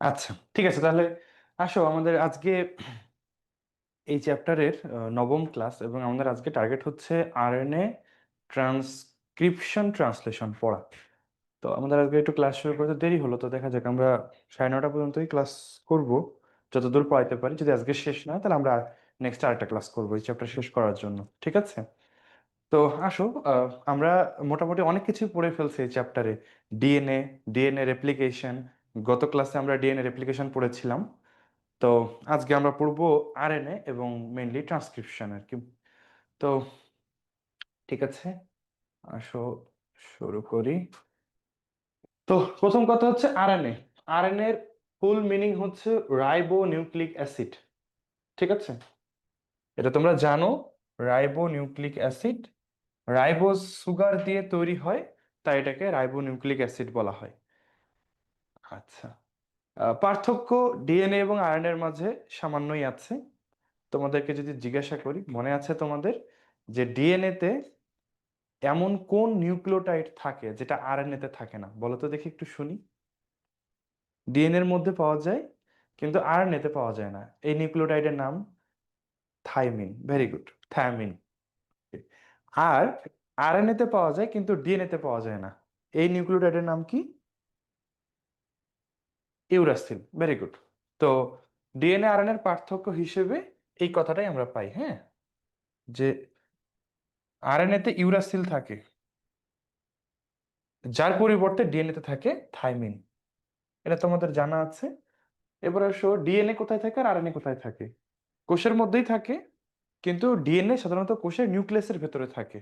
আচ্ছা, ঠিক আছে তাহলে। আসো আমাদের আজকে এই চ্যাপ্টারের নবম ক্লাস, এবং আমাদের আজকে টার্গেট হচ্ছে আরএনএ ট্রান্সক্রিপশন ট্রান্সলেশন পড়া। তো আমাদের আজকে একটু ক্লাস শুরু করতে দেরি হলো, তো দেখা যাক আমরা 9:30 পর্যন্তই ক্লাস করব, যতদূর পড়াইতে পারি। যদি আজকে শেষ না হয় তাহলে আমরা নেক্সট আরেকটা ক্লাস করবো এই চ্যাপ্টার শেষ করার জন্য, ঠিক আছে? তো আসো, আমরা মোটামুটি অনেক কিছু পড়ে ফেলছি এই চ্যাপ্টারে। ডিএনএ, ডিএনএ রেপ্লিকেশন, গত ক্লাসে আমরা ডিএনএ রেপ্লিকেশন পড়েছিলাম। তো আজকে আমরা পড়বো আরএনএ এবং মেইনলি ট্রান্সক্রিপশন আর কি। তো ঠিক আছে, আসো শুরু করি। তো প্রথম কথা হচ্ছে আরএনএ। আরএনএ এর ফুল মিনিং হচ্ছে রাইবো নিউক্লিক অ্যাসিড, ঠিক আছে? এটা তোমরা জানো, ribo nucleic acid. Ribose sugar দিয়ে তৈরি হয়, তাই এটাকে রাইবো নিউক্লিক অ্যাসিড বলা হয়। আচ্ছা, পার্থক্য ডিএনএ এবং আরএনএ এর মাঝে সামান্যই আছে। তোমাদেরকে যদি জিজ্ঞাসা করি, মনে আছে তোমাদের যে ডিএনএ তে এমন কোন নিউক্লিওটাইড থাকে যেটা আরএনএ তে থাকে না? বলো তো দেখি, একটু শুনি। ডিএনএ এর মধ্যে পাওয়া যায় কিন্তু আরএনএ তে পাওয়া যায় না, এই নিউক্লিওটাইডের নাম থাইমিন। Very good, thiamine. আর আরএনএ তে পাওয়া যায় কিন্তু ডিএনএ তে পাওয়া যায় না, এই নিউক্লিওটাইডের নাম কি? ইউরাসিল। Very good. তো ডিএনএ আরএনএ এর পার্থক্য হিসেবে এই কথাটাই আমরা পাই, হ্যাঁ, যে আরএনএ তে ইউরাসিল থাকে, যার পরিবর্তে ডিএনএ তে থাকে থাইমিন। এটা তোমাদের জানা আছে। এবার আসো, ডিএনএ কোথায় থাকে আর আরএনএ কোথায় থাকে? কোষের মধ্যেই থাকে, কিন্তু ডিএনএ সাধারণত কোষের নিউক্লিয়াসের ভেতরে থাকে।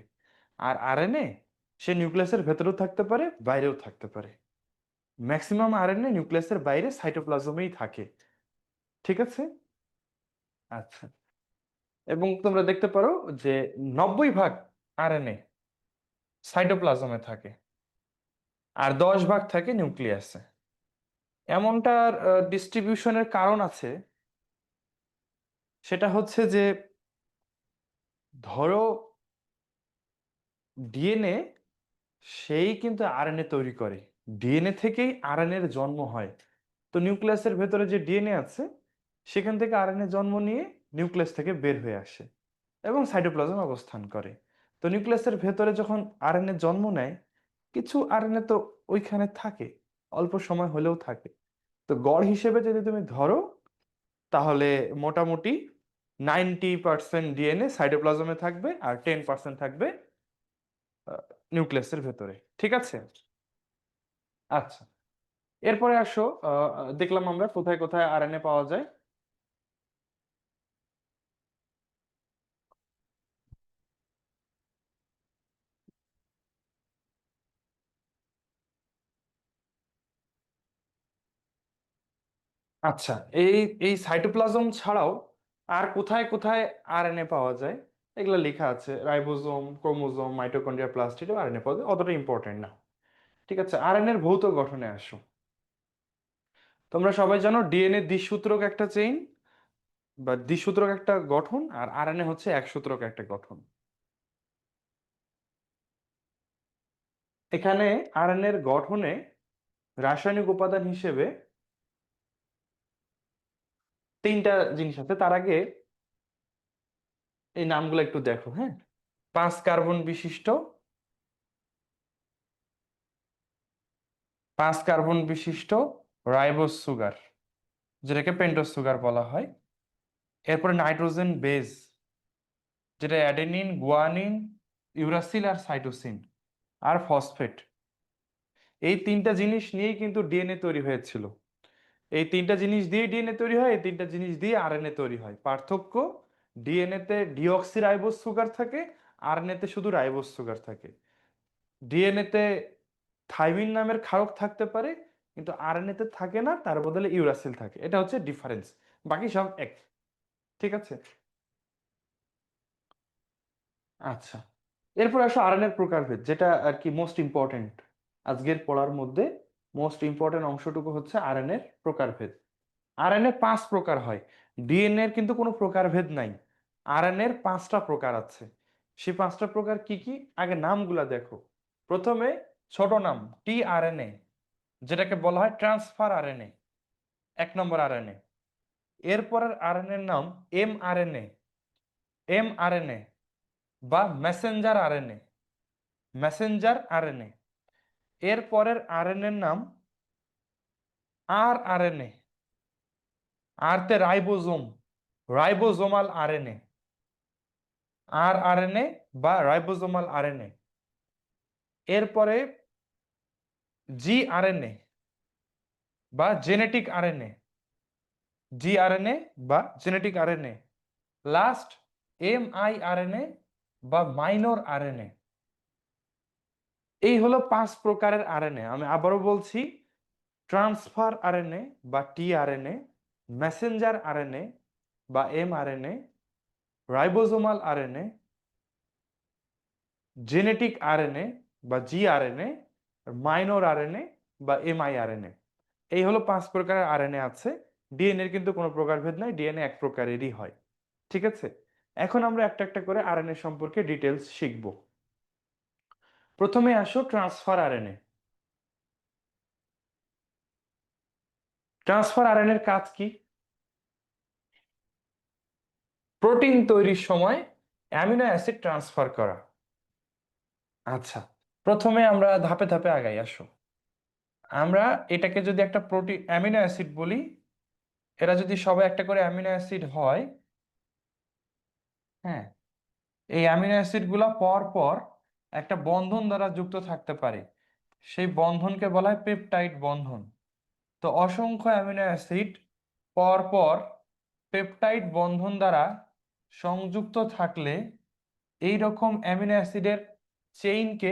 আর আরএনএ সে নিউক্লিয়াসের ভেতরেও থাকতে পারে, বাইরেও থাকতে পারে। ম্যাক্সিমাম আরএনএ নিউক্লিয়াসের বাইরে সাইটোপ্লাজমেই থাকে, ঠিক আছে? আচ্ছা, এবং তোমরা দেখতে পারো যে 90% আরএনএ সাইটোপ্লাজমে থাকে, আর 10% থাকে নিউক্লিয়াসে। এমনটার ডিস্ট্রিবিউশনের কারণ আছে। সেটা হচ্ছে যে, ধরো ডিএনএ সেই কিন্তু আরএনএ তৈরি করে, ডিএনএ থেকেই আরএনএ এর জন্ম হয়। তো নিউক্লিয়াসের ভেতরে যে ডিএনএ আছে সেখান থেকে আরএনএ জন্ম নিয়ে নিউক্লিয়াস থেকে বের হয়ে আসে এবং সাইটোপ্লাজমে অবস্থান করে। তো নিউক্লিয়াসের ভেতরে যখন আরএনএ জন্ম নেয়, কিছু আরএনএ তো ওইখানে থাকে, অল্প সময় হলেও থাকে। তো গড় হিসেবে যদি তুমি ধরো, তাহলে মোটামুটি 90% ডিএনএ সাইটোপ্লাজমে থাকবে আর 10% থাকবে নিউক্লিয়াসের ভেতরে, ঠিক আছে? আচ্ছা, এরপরে আসো, দেখলাম আমরা কোথায় কোথায় আরএনএ পাওয়া যায়। আচ্ছা, এই এই সাইটোপ্লাজম ছাড়াও আর কোথায় কোথায় আরএনএ পাওয়া যায়? এগুলো লেখা আছে, ribosome, chromosome, mitochondria, plastid RNA পাওয়া যায়, অতটা ইম্পর্টেন্ট না। ঠিক আছে, আরএনএ এর ভৌত গঠনে আসো। তোমরা সবাই জানো ডিএনএ দ্বিসূত্রক একটা চেইন বা দ্বিসূত্রক একটা গঠন, আর আরএনএ হচ্ছে একসূত্রক একটা গঠন। এখানে আরএনএ এর গঠনে রাসায়নিক উপাদান হিসেবে তিনটা জিনিস আছে। তার আগে এই নামগুলো একটু দেখো, হ্যাঁ। 5 কার্বন বিশিষ্ট, 5 কার্বন বিশিষ্ট রাইবোজ সুগার, যেটাকে পেন্টোজ সুগার বলা হয়। এরপরে নাইট্রোজেন বেজ, যেটা অ্যাডেনিন, গুয়ানিন, ইউরাসিল আর সাইটোসিন, আর ফসফেট। এই তিনটা জিনিস নিয়েই কিন্তু ডিএনএ তৈরি হয়েছিল। এই তিনটা জিনিস দিয়ে ডিএনএ তৈরি হয়, এই তিনটা জিনিস দিয়ে আরএনএ তৈরি হয়। পার্থক্য, ডিএনএ তে ডিঅক্সি রাইবোজ সুগার থাকে, আরএনএ তে শুধু রাইবোজ সুগার থাকে। ডিএনএ তে থাইমিন নামের ক্ষারক থাকতে পারে, কিন্তু আরএনএ তে থাকে না, তার বদলে ইউরাসিল থাকে। এটা হচ্ছে ডিফারেন্স, বাকি সব এক, ঠিক আছে? আচ্ছা, এরপর আসো আরএনএ এর প্রকারভেদ, যেটা আর কি মোস্ট ইম্পর্টেন্ট। আজকের পড়ার মধ্যে মোস্ট ইম্পর্টেন্ট অংশটুকু হচ্ছে আরএনএ এর প্রকারভেদ। আরএনএ 5 প্রকার হয়, ডিএনএ এর কিন্তু কোনো প্রকারভেদ নাই। আরএনএর 5টা প্রকার আছে। সেই 5টা প্রকার কি কি আগে নামগুলা দেখো। প্রথমে ছোট নাম টিআরএনএ, যেটাকে বলা হয় ট্রান্সফার আরএনএ, 1 নম্বর আরএনএ। এরপরের আরএনএর নাম এমআরএনএ, এমআরএনএ বা মেসেঞ্জার আরএনএ, মেসেঞ্জার আরএনএ। এরপরের আরএনএর নাম আরআরএনএ, আরতে রাইবোজোম, রাইবোজোমাল আরএনএ, আরআরএনএ বা রাইবোজোমাল আরএনএ। এরপরে জিআরএনএ বা জেনেটিক আরএনএ, জিআরএনএ বা জেনেটিক আরএনএ। লাস্ট এমআইআরএনএ বা মাইনর আরএনএ। এই হলো 5 প্রকারের আরএনএ। আমি আবারও বলছি, ট্রান্সফার আরএনএ বা টিআরএনএ, মেসেঞ্জার আরএনএ বা mRNA, ribosomal RNA, genetic RNA বা জিআরএনএ, মাইনর আরএনএ বা এমআইআরএনএ। এই হলো 5 প্রকারের আরএনএ আছে। ডিএনএ এর কিন্তু কোনো প্রকারভেদ নাই, ডিএনএ এক প্রকারেরই হয়। ঠিক আছে, এখন আমরা একটা একটা করে আরএনএ সম্পর্কে ডিটেলস শিখব। প্রথমে আসো ট্রান্সফার আরএনএ। ট্রান্সফার আরএনএর কাজ কি? প্রোটিন তৈরির সময় অ্যামিনো অ্যাসিড ট্রান্সফার করা। আচ্ছা, প্রথমে আমরা ধাপে ধাপে আগাই, আসো। আমরা এটাকে যদি একটা প্রোটিন অ্যামিনো অ্যাসিড বলি, এরা যদি সবাই একটা করে অ্যামিনো অ্যাসিড হয়, হ্যাঁ, এই অ্যামিনো অ্যাসিড গুলা পর পর একটা বন্ধন দ্বারা যুক্ত থাকতে পারে। সেই বন্ধনকে বলা হয় পেপটাইড বন্ধন। তো অসংখ্য অ্যামিনো অ্যাসিড পর পর পেপটাইড বন্ধন দ্বারা সংযুক্ত থাকলে এই রকম অ্যামিনো অ্যাসিডের চেইনকে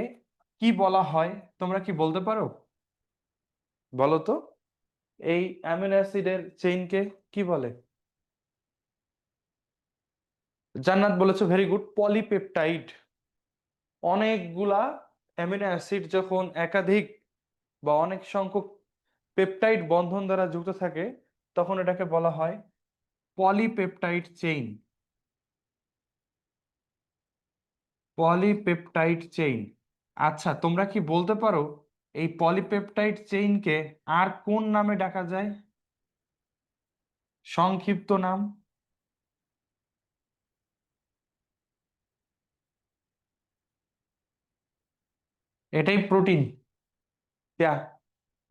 কি বলা হয়? তোমরা কি বলতে পারো? বলো তো, এই অ্যামিনো অ্যাসিডের চেইনকে কি বলে? জান্নাত বলেছো, ভেরি গুড, পলিপেপটাইড। অনেকগুলা অ্যামিনো অ্যাসিড যখন একাধিক বা অনেক সংখ্যক পেপটাইড বন্ধন দ্বারা যুক্ত থাকে, তখন এটাকে বলা হয় পলিপেপটাইড চেইন। Polypeptide chain. আচ্ছা, তোমরা কি বলতে পারো এই পলিপেপটাইড চেইনকে আর কোন নামে ডাকা যায়? সংক্ষিপ্ত নাম? এটাই প্রোটিন।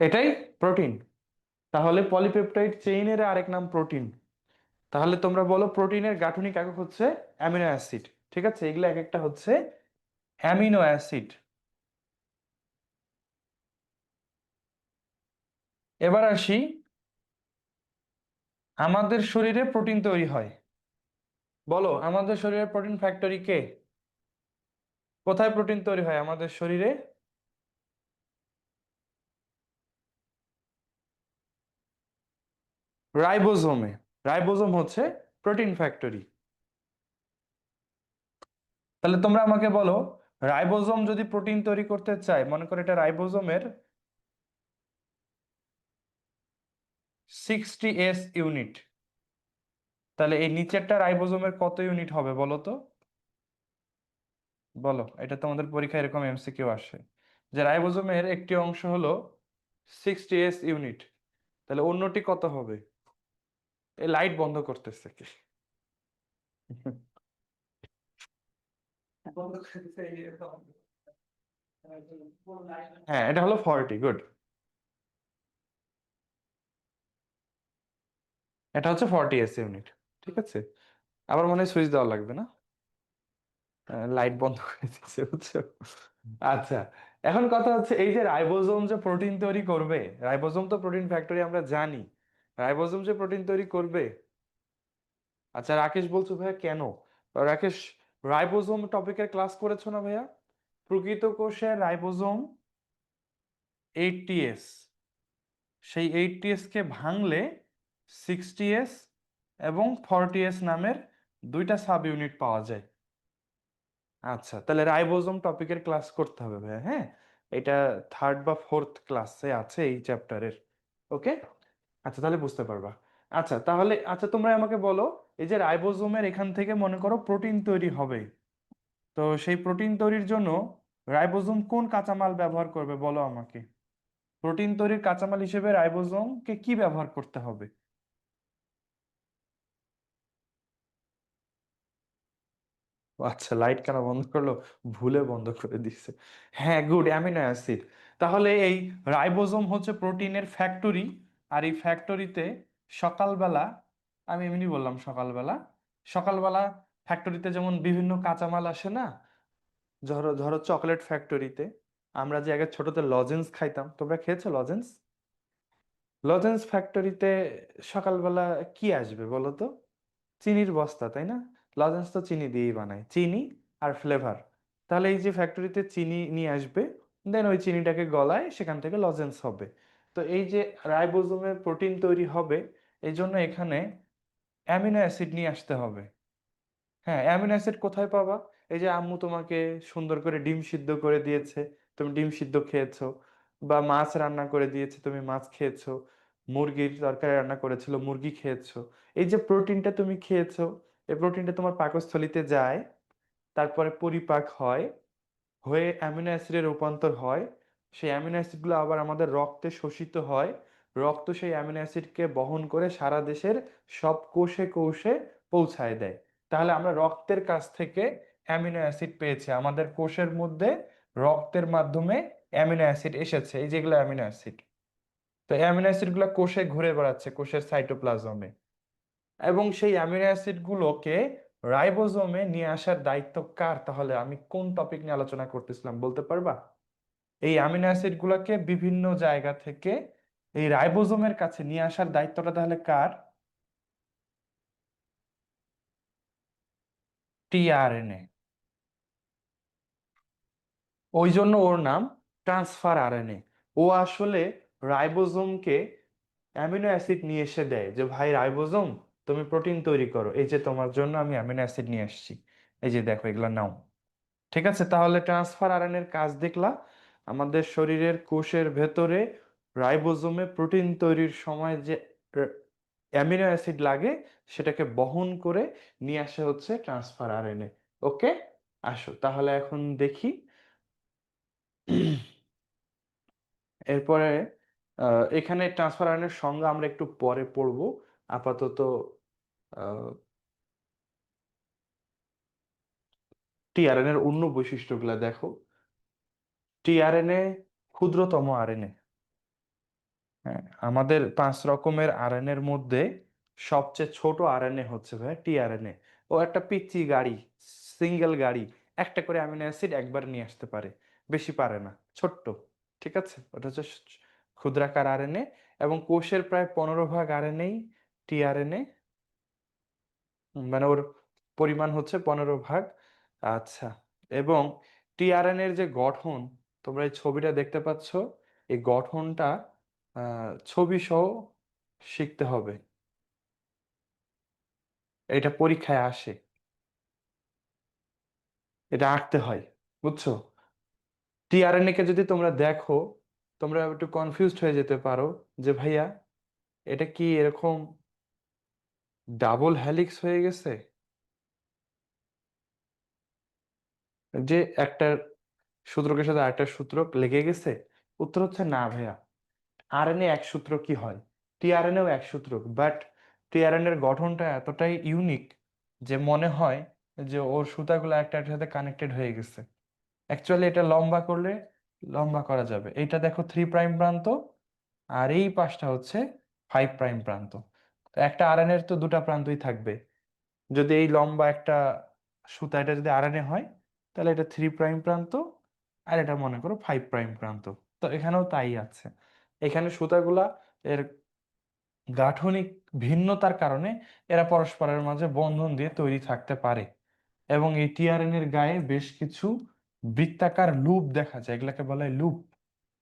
এটাই প্রোটিন। তাহলে পলিপেপটাইড চেইনের আরেক নাম প্রোটিন। তাহলে তোমরা বলো, প্রোটিনের গাঠনিক একক হচ্ছে অ্যামিনো অ্যাসিড। ঠিক আছে, এগুলো এক একটা হচ্ছে অ্যামিনো অ্যাসিড। এবার আসি, আমাদের শরীরে প্রোটিন তৈরি হয়। বলো, আমাদের শরীরে প্রোটিন ফ্যাক্টরি কে? কোথায় প্রোটিন তৈরি হয় আমাদের শরীরে? রাইবোজোমে। রাইবোজোম হচ্ছে প্রোটিন ফ্যাক্টরি। তাহলে তোমরা আমাকে বলো, রাইবোজোম যদি প্রোটিন তৈরি করতে চায়, মনে করো এটা রাইবোজোমের 60s ইউনিট, তাহলে এই নিচেরটা রাইবোজোমের কত ইউনিট হবে বলো তো? বলো, এটা তোমাদের পরীক্ষায় এরকম এমসিকিউ আসে যে রাইবোজোমের একটি অংশ হলো 60s ইউনিট, তাহলে অন্যটি কত হবে? এই লাইট বন্ধ করতেছে কি? হ্যাঁ, এটা হলো 40, গুড। এটা হচ্ছে 40s ইউনিট। ঠিক আছে, আবার মনে হয় সুইচ দেওয়া লাগবে না? লাইট বন্ধ করে দিচ্ছে, বুঝছো? আচ্ছা, এখন কথা হচ্ছে, এই যে রাইবোজোম যে প্রোটিন তৈরি করবে, রাইবোজোম তো প্রোটিন ফ্যাক্টরি আমরা জানি, রাইবোজোম যে প্রোটিন তৈরি করবে। আচ্ছা, রাকেশ বলছো ভাইয়া কেন? রাকেশ, রাইবোজোম টপিকের ক্লাস করেছো না ভাইয়া? প্রকৃত কোষে রাইবোজোম 80s, সেই 80s কে ভাঙলে 60s এবং 40s নামের দুইটা সাব ইউনিট পাওয়া যায়। আচ্ছা, তাহলে রাইবোজোম টপিকের ক্লাস করতে হবে ভাইয়া, হ্যাঁ। এটা 3rd বা 4th ক্লাসে আছে এই চ্যাপ্টারের। ওকে, আচ্ছা, তাহলে বুঝতে পারবা। আচ্ছা তাহলে, আচ্ছা তোমরা আমাকে বলো, এই যে রাইবোজোমের এখান থেকে মনে করো প্রোটিন তৈরি হবে, তো সেই প্রোটিন তৈরির জন্য রাইবোজোম কোন কাঁচামাল ব্যবহার করবে বলো আমাকে। প্রোটিন তৈরির কাঁচামাল হিসেবে রাইবোজোমকে কি ব্যবহার করতে হবে? ও আচ্ছা, লাইট কেন বন্ধ করলো? ভুলে বন্ধ করে দিচ্ছে। হ্যাঁ, গুড, অ্যামিনো অ্যাসিড। তাহলে এই রাইবোজোম হচ্ছে প্রোটিনের ফ্যাক্টরি। আর এই ফ্যাক্টরিতে সকালবেলা, আমি এমনি বললাম সকালবেলা, সকালবেলা ফ্যাক্টরিতে যেমন বিভিন্ন কাঁচামাল আসে না, ধরো ধরো চকলেট ফ্যাক্টরিতে আমরা যে আগে ছোটতে লজেন্স খাইতাম, তোমরা খেয়েছো লজেন্স? লজেন্স ফ্যাক্টরিতে সকালবেলা কি আসবে বলো তো? চিনির বস্তা, তাই না? লজেন্স তো চিনি দিয়েই বানায়, চিনি আর ফ্লেভার। তাহলে এই যে ফ্যাক্টরিতে চিনি নিয়ে আসবে, দেন ওই চিনিটাকে গলায় সেখান থেকে লজেন্স হবে। তো এই যে রাইবোজোমে প্রোটিন তৈরি হবে, এই জন্য এখানে অ্যামিনো অ্যাসিড নিয়ে আসতে হবে। হ্যাঁ, অ্যামিনো অ্যাসিড কোথায় পাবা? এই যে আম্মু তোমাকে সুন্দর করে ডিম সিদ্ধ করে দিয়েছে, তুমি ডিম সিদ্ধ খেয়েছো, বা মাছ রান্না করে দিয়েছে, তুমি মাছ খেয়েছো, মুরগির তরকারি রান্না করেছিল, মুরগি খেয়েছো। এই যে প্রোটিনটা তুমি খেয়েছো, এই প্রোটিনটা তোমার পাকস্থলিতে যায়, তারপরে পরিপাক হয়, হয়ে অ্যামিনো অ্যাসিডে রূপান্তর হয়। সেই অ্যামিনো অ্যাসিডগুলো আবার আমাদের রক্তে শোষিত হয়। রক্ত সেই অ্যামিনো অ্যাসিডকে বহন করে সারা দেশের সব কোষে কোষে পৌঁছায় দেয়। তাহলে আমরা রক্তের কাছ থেকে অ্যামিনো অ্যাসিড পেয়েছি, আমাদের কোষের মধ্যে রক্তের মাধ্যমে অ্যামিনো অ্যাসিড এসেছে, এই যেগুলো অ্যামিনো অ্যাসিড। তো অ্যামিনো অ্যাসিডগুলো কোষে ঘুরে বেড়াচ্ছে, কোষের সাইটোপ্লাজমে। এবং সেই অ্যামিনো অ্যাসিড গুলোকে রাইবোজোমে নিয়ে আসার দায়িত্ব কার? তাহলে আমি কোন টপিক নিয়ে আলোচনা করতেছিলাম বলতে পারবা? এই অ্যামিনো অ্যাসিড গুলাকে বিভিন্ন জায়গা থেকে এই রাইবোজোমের কাছে নিয়ে আসার দায়িত্বটা তাহলে কার? টিআরএনএ। ওই জন্য ওর নাম ট্রান্সফার আরএনএ। ও আসলে রাইবোজোমকে অ্যামিনো অ্যাসিড নিয়ে এসে দেয়, যে ভাই রাইবোজোম, তুমি প্রোটিন তৈরি করো, এই যে তোমার জন্য আমি অ্যামিনো অ্যাসিড নিয়ে আসছি, এই যে দেখো এগুলা নাও। ঠিক আছে, তাহলে ট্রান্সফার আরএনএর কাজ দেখলা। আমাদের শরীরের কোষের ভেতরে রাইবোজোমে প্রোটিন তৈরির সময় যে অ্যামিনো অ্যাসিড লাগে, সেটাকে বহন করে নিয়ে আসে হচ্ছে ট্রান্সফার আরএনএ। ওকে, আসো তাহলে এখন দেখি। এরপরে এখানে ট্রান্সফার আরএনএর সংজ্ঞা আমরা একটু পরে পড়বো। আপাতত টিআরএনএ এর অন্য বৈশিষ্ট্যগুলো দেখো। টিআরএনএ ক্ষুদ্রতম আরএনএ। হ্যাঁ, আমাদের 5 রকমের আরএনএর মধ্যে সবচেয়ে ছোট আরএনএ হচ্ছে ভাই টিআরএনএ। ও একটা পিচ্চি গাড়ি, সিঙ্গেল গাড়ি, একটা করে অ্যামিনো অ্যাসিড একবার নিয়ে আসতে পারে, বেশি পারে না, ছোট্ট। ঠিক আছে, ওটা হচ্ছে ক্ষুদ্রাকার আরএনএ। এবং কোষের প্রায় 15 ভাগ আরএনএই টিআরএনএ, মানে ওর পরিমাণ হচ্ছে 15 ভাগ। আচ্ছা, এবং টিআরএনএ এর যে গঠন, তোমরা এই ছবিটা দেখতে পাচ্ছ, এই গঠনটা ছবি সহ শিখতে হবে, এটা পরীক্ষায় আসে, এটা আঁকতে হয়, বুঝছো? টিআরএনএ কে যদি তোমরা দেখো, তোমরা একটু কনফিউজড হয়ে যেতে পারো, যে ভাইয়া এটা কি এরকম ডাবল হেলিক্স হয়ে গেছে, যে একটা সূত্রকের সাথে আরেকটা সূত্র লেগে গেছে? উত্তর হচ্ছে না ভাইয়া। আরএনএ এক সূত্র কি হয়, টিআরএনএও এক সূত্র, বাট টিআরএনএ এর গঠনটা এতটাই ইউনিক যে মনে হয় যে ওর সুতাগুলো একটা একটার সাথে কানেক্টেড হয়ে গেছে। অ্যাকচুয়ালি এটা লম্বা করলে লম্বা করা যাবে, এইটা দেখো 3 প্রাইম প্রান্ত, আর এই পাশটা হচ্ছে 5 প্রাইম প্রান্ত। তো একটা আরএনএ এর তো দুটা প্রান্তই থাকবে। যদি এই লম্বা একটা সুতা এটা যদি আরএনএ হয়, তাহলে এটা 3 প্রাইম প্রান্ত, আর এটা মনে করো 5 প্রাইম প্রান্ত। তো এখানেও তাই আছে, এখানে সুতাগুলা এর গাঠনিক ভিন্নতার কারণে এরা পরস্পরের মাঝে বন্ধন দিয়ে তৈরি থাকতে পারে। এবং এই টিআরএন এর গায়ে বেশ কিছু বৃত্তাকার লুপ দেখা যায়, এগুলোকে বলা হয় লুপ।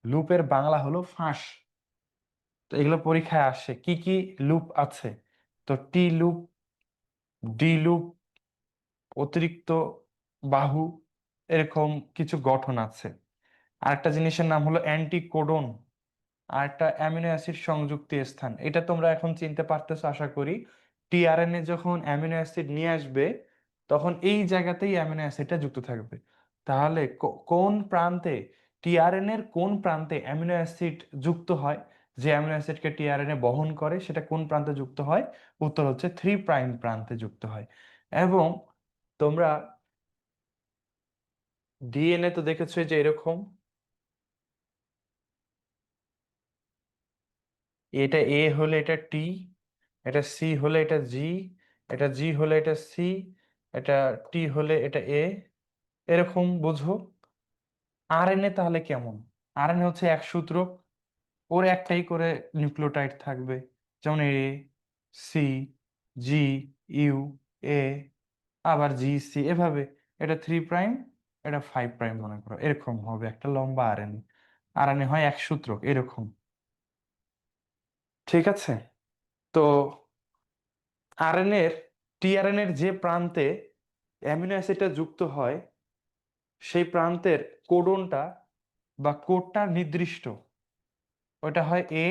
লুপের বাংলা হলো ফাঁস। তো এগুলো পরীক্ষায় আসে, কি কি লুপ আছে। তো টি লুপ, ডি লুপ, অতিরিক্ত বাহু, এরকম কিছু গঠন আছে। আরেকটা জিনিসের নাম হলো অ্যান্টিকোডন। আর একটা অ্যামিনো অ্যাসিড সংযুক্তি স্থান, এটা তোমরা এখন চিনতে পারতেছো আশা করি। টিআরএনএ যখন অ্যামিনো অ্যাসিড নিয়ে আসবে তখন এই জায়গাতেই অ্যামিনো অ্যাসিডটা যুক্ত থাকবে। তাহলে কোন প্রান্তে, টিআরএনএ এর কোন প্রান্তে অ্যামিনো অ্যাসিড যুক্ত হয়, যে অ্যামিনো অ্যাসিডকে টিআরএনএ বহন করে সেটা কোন প্রান্তে যুক্ত হয়? উত্তর হচ্ছে 3' প্রান্তে যুক্ত হয়। এবং তোমরা ডিএনএ তো দেখেছো যে এরকম, এটা এ হলে এটা টি, এটা সি হলে এটা জি, এটা জি হলে এটা সি, এটা টি হলে এটা এ, এরকম বুঝো। আরএনএ তাহলে কেমন? আরএনএ হচ্ছে এক সূত্রক, ওর একটাই করে নিউক্লিওটাইড থাকবে, যেমন এ, সি, জি, ইউ, এ, আবার জি, সি, এভাবে। এটা 3', এটা 5' মনে করো, এরকম হবে একটা লম্বা আরএনএ। আরএনএ হয় এক সূত্রক এরকম। ঠিক আছে? তো আরএনএ এর, টিআরএনএ এর যে প্রান্তে অ্যামিনো অ্যাসিডটা যুক্ত হয় সেই প্রান্তের কোডনটা বা কোডটা নির্দিষ্ট, ওটা হয় এ,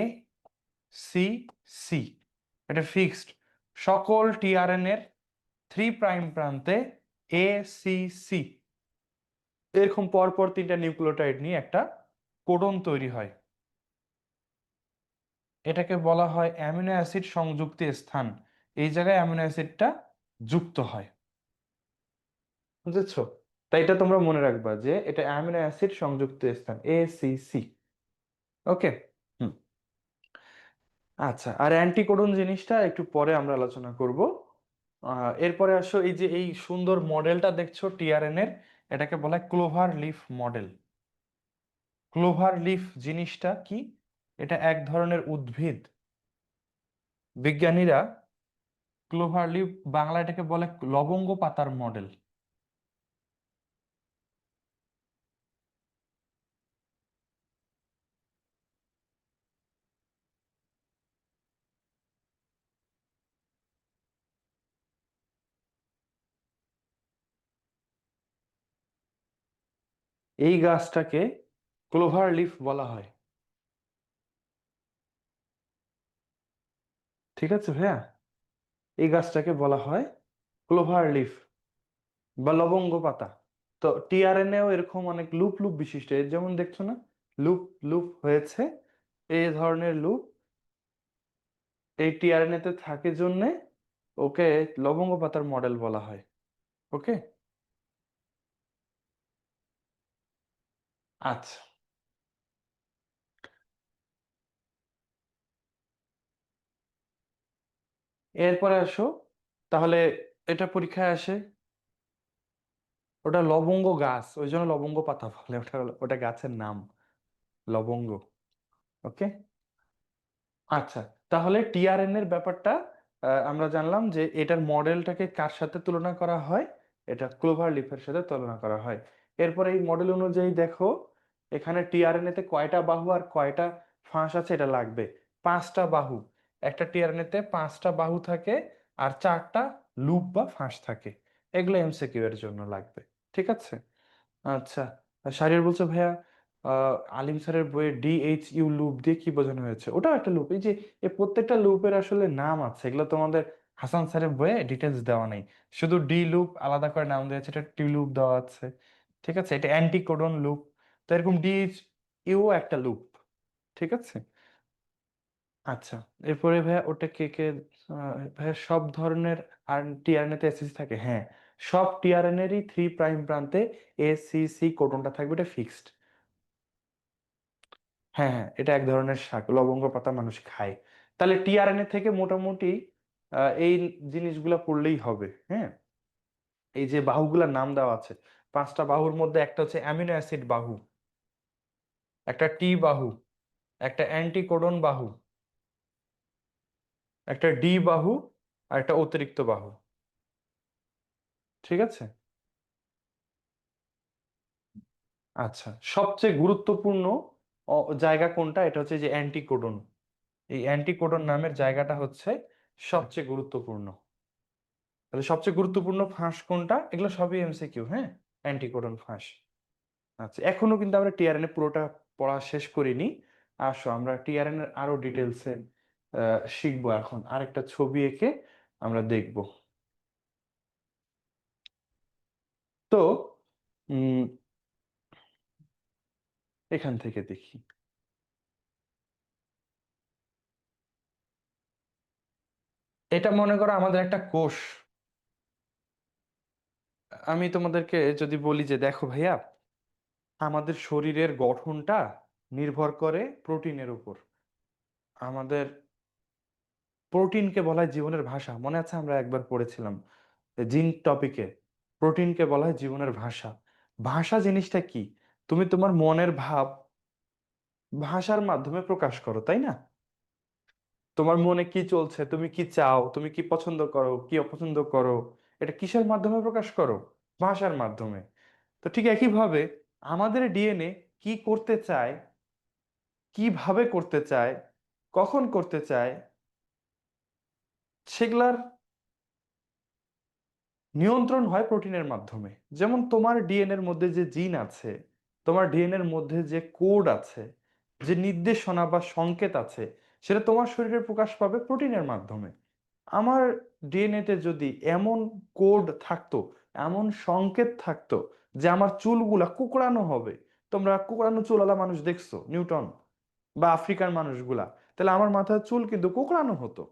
সি, সি, এটা ফিক্সড। সকল টিআরএনএ এর 3' প্রান্তে এ, সি, সি, এরকম পরপর তিনটা নিউক্লিওটাইড নিয়ে একটা কোডন তৈরি হয়। এটাকে বলা হয় অ্যামিনো অ্যাসিড সংযুক্তি স্থান। এই জায়গায় অ্যামিনো অ্যাসিডটা যুক্ত হয়। বুঝেছো? তাই এটা তোমরা মনে রাখবা যে এটা অ্যামিনো অ্যাসিড সংযুক্ত স্থান, এ, সি, সি। ওকে। হুম। আচ্ছা, আর অ্যান্টিকোডন জিনিসটা একটু পরে আমরা আলোচনা করব। এরপরে আসো, এই যে এই সুন্দর মডেলটা দেখছো টিআরএন এর, এটাকে বলা হয় clover leaf model. Clover leaf জিনিসটা কি? এটা এক ধরনের উদ্ভিদ। বিজ্ঞানীরা ক্লোভার লিফ, বাংলা এটাকে বলে লবঙ্গ পাতার মডেল। এই গাছটাকে ক্লোভার লিফ বলা হয়। ঠিক আছে ভাইয়া? এই গাছটাকে বলা হয় ক্লোভার লিফ বা লবঙ্গ পাতা। তো টিআরএনএও এরকম অনেক লুপ লুপ বিশিষ্ট, এর যেমন দেখছো না, লুপ লুপ হয়েছে, এই ধরনের লুপ এই টিআরএনএ তে থাকে জন্যে ওকে লবঙ্গ পাতার মডেল বলা হয়। ওকে। আচ্ছা, এরপরে আসো, তাহলে এটা পরীক্ষায় আসে, ওটা লবঙ্গ গাছ, ওই জন্য লবঙ্গ পাতা বলে, ওটা ওটা গাছের নাম লবঙ্গ। ওকে। আচ্ছা, তাহলে টিআরএন এর ব্যাপারটা আমরা জানলাম যে এটার মডেলটাকে কার সাথে তুলনা করা হয়, এটা ক্লোভার লিফের সাথে তুলনা করা হয়। এরপরে এই মডেল অনুযায়ী দেখো এখানে টিআরএনএ তে কয়টা বাহু আর কয়টা ফাঁস আছে, এটা লাগবে 5টা বাহু। একটা টিআরএনএ তে 5টা বাহু থাকে আর 4টা লুপ বা ফাঁস থাকে। এগুলো এমসিকিউ এর জন্য লাগবে। ঠিক আছে? আচ্ছা, শাহরিয়ার বলছে ভাইয়া, আলিম স্যারের বইয়ে DHU লুপ দিয়ে কি বোঝানো হয়েছে? ওটাও একটা লুপ। এই যে এই প্রত্যেকটা লুপের আসলে নাম আছে, এগুলো তোমাদের হাসান স্যারের বইয়ে ডিটেলস দেওয়া নেই। শুধু ডি লুপ আলাদা করে নাম দেওয়া আছে, এটা টি লুপ দেওয়া আছে। ঠিক আছে, এটা অ্যান্টিকোডন লুপ। তো এরকম DHU একটা লুপ। ঠিক আছে। আচ্ছা, এরপরে ভাইয়া ওটা কে কে, ভাইয়া সব ধরনের আর টিআরএনএ তে এসএসসি থাকে? হ্যাঁ, সব টিআরএনএরই 3' প্রান্তে ACC কোডনটা থাকবে, এটা ফিক্সড। হ্যাঁ হ্যাঁ, এটা এক ধরনের শাক, লবঙ্গ পাতা মানুষ খায়। তাহলে টিআরএনএ থেকে মোটামুটি এই জিনিসগুলা পড়লেই হবে। হ্যাঁ, এই যে বাহুগুলার নাম দেওয়া আছে, 5টা বাহুর মধ্যে একটা হচ্ছে অ্যামিনো অ্যাসিড বাহু, একটা টি বাহু, একটা অ্যান্টিকোডন বাহু, একটা ডি বাহু, আর একটা অতিরিক্ত বাহু। ঠিক আছে। আচ্ছা, সবচেয়ে গুরুত্বপূর্ণ জায়গা কোনটা? এটা হচ্ছে যে অ্যান্টিকোডন। এই অ্যান্টিকোডন নামের জায়গাটা হচ্ছে সবচেয়ে গুরুত্বপূর্ণ। তাহলে সবচেয়ে গুরুত্বপূর্ণ ফাঁস কোনটা? এগুলো সবই এমসিকিউ। হ্যাঁ, অ্যান্টিকোডন ফাঁস। আচ্ছা, এখনো কিন্তু আমরা টিআরএনএ পুরোটা পড়া শেষ করিনি। আসো আমরা টিআরএন এর আরো ডিটেলসে শিখবো। এখন আরেকটা ছবি এঁকে আমরা দেখব। তো উম এখান থেকে দেখি। এটা মনে করো আমাদের একটা কোষ। আমি তোমাদেরকে যদি বলি যে দেখো ভাইয়া, আমাদের শরীরের গঠনটা নির্ভর করে প্রোটিনের উপর। আমাদের প্রোটিনকে বলা হয় জীবনের ভাষা, মনে আছে আমরা একবার পড়েছিলাম জিন টপিকে। প্রোটিনকে বলা হয় জীবনের ভাষা। ভাষা জিনিসটা কি? তুমি তোমার মনের ভাব ভাষার মাধ্যমে প্রকাশ করো, তাই না? তোমার মনে কি চলছে, তুমি কি চাও, তুমি কি পছন্দ করো, কি অপছন্দ করো, এটা কিসের মাধ্যমে প্রকাশ করো? ভাষার মাধ্যমে। তো ঠিক একইভাবে আমাদের ডিএনএ কি করতে চায়, কিভাবে করতে চায়, কখন করতে চায়, সেগুলার নিয়ন্ত্রণ হয় প্রোটিনের মাধ্যমে। যেমন তোমার ডিএনএ এর মধ্যে যে জিন আছে, তোমার ডিএনএ এর মধ্যে যে কোড আছে, যে নির্দেশনা বা সংকেত আছে, সেটা তোমার শরীরে প্রকাশ পাবে প্রোটিনের মাধ্যমে। আমার ডিএনএ তে যদি এমন কোড থাকতো, এমন সংকেত থাকতো যে আমার চুলগুলা কুকড়ানো হবে, তোমরা কুকড়ানো চুলওয়ালা মানুষ দেখছো, নিউটন বা আফ্রিকার মানুষগুলা, তাহলে আমার মাথার চুল কিন্তু কুকড়ানো হতো।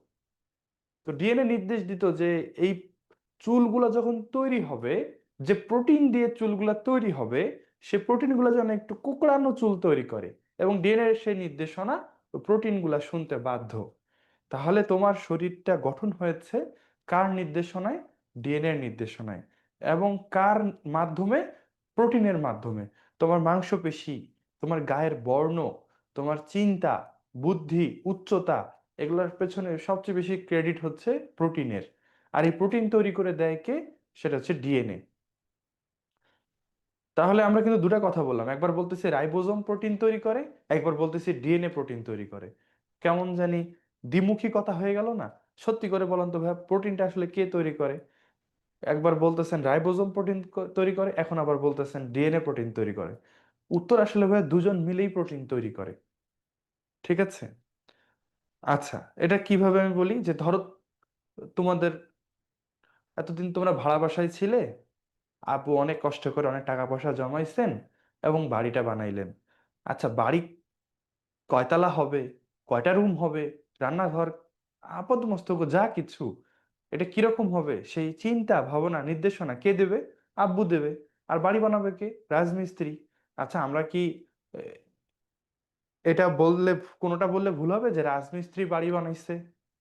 তো ডিএনএ নির্দেশ দিত যে এই চুলগুলা যখন তৈরি হবে, যে প্রোটিন দিয়ে চুলগুলা তৈরি হবে, সে প্রোটিনগুলো যেন একটু কুকড়ানো চুল তৈরি করে, এবং ডিএনএ সেই নির্দেশনা প্রোটিনগুলা শুনতে বাধ্য। তাহলে তোমার শরীরটা গঠন হয়েছে কার নির্দেশনায়? ডিএনএ এর নির্দেশনায়। এবং কার মাধ্যমে? প্রোটিনের মাধ্যমে। তোমার মাংসপেশি, তোমার গায়ের বর্ণ, তোমার চিন্তা, বুদ্ধি, উচ্চতা, এগুলোর পেছনে সবচেয়ে বেশি ক্রেডিট হচ্ছে প্রোটিনের। আর এই প্রোটিন তৈরি করে দেয় কে? সেটা হচ্ছে ডিএনএ। তাহলে আমরা কিন্তু দুটা কথা বললাম, একবার বলতেছি রাইবোজোম প্রোটিন তৈরি করে, একবার বলতেছি ডিএনএ প্রোটিন তৈরি করে। কেমন জানি দ্বিমুখী কথা হয়ে গেল না? সত্যি করে বলেন তো ভাইয়া, প্রোটিনটা আসলে কে তৈরি করে? একবার বলতেছেন রাইবোজোম প্রোটিন তৈরি করে, এখন আবার বলতেছেন ডিএনএ প্রোটিন তৈরি করে। উত্তর আসলে ভাইয়া দুজন মিলেই প্রোটিন তৈরি করে। ঠিক আছে। আচ্ছা, এটা কিভাবে আমি বলি, যে ধরো তোমাদের এতদিন তোমরা ভাড়া বাসায় ছিলে, আপু অনেক কষ্ট করে অনেক টাকা পয়সা জমাইছেন এবং বাড়িটা বানাইলেন। আচ্ছা, বাড়ি কয়তলা হবে, কয়টা রুম হবে, রান্নাঘর, আপদ মস্তক যা কিছু, এটা কিরকম হবে, সেই চিন্তা ভাবনা নির্দেশনা কে দেবে? আব্বু দেবে। আর বাড়ি বানাবে কে? রাজমিস্ত্রি। আচ্ছা, আমরা কি এ, এটা বললে, কোনোটা বললে ভুল হবে যে রাজমিস্ত্রি বাড়ি বানাইছে?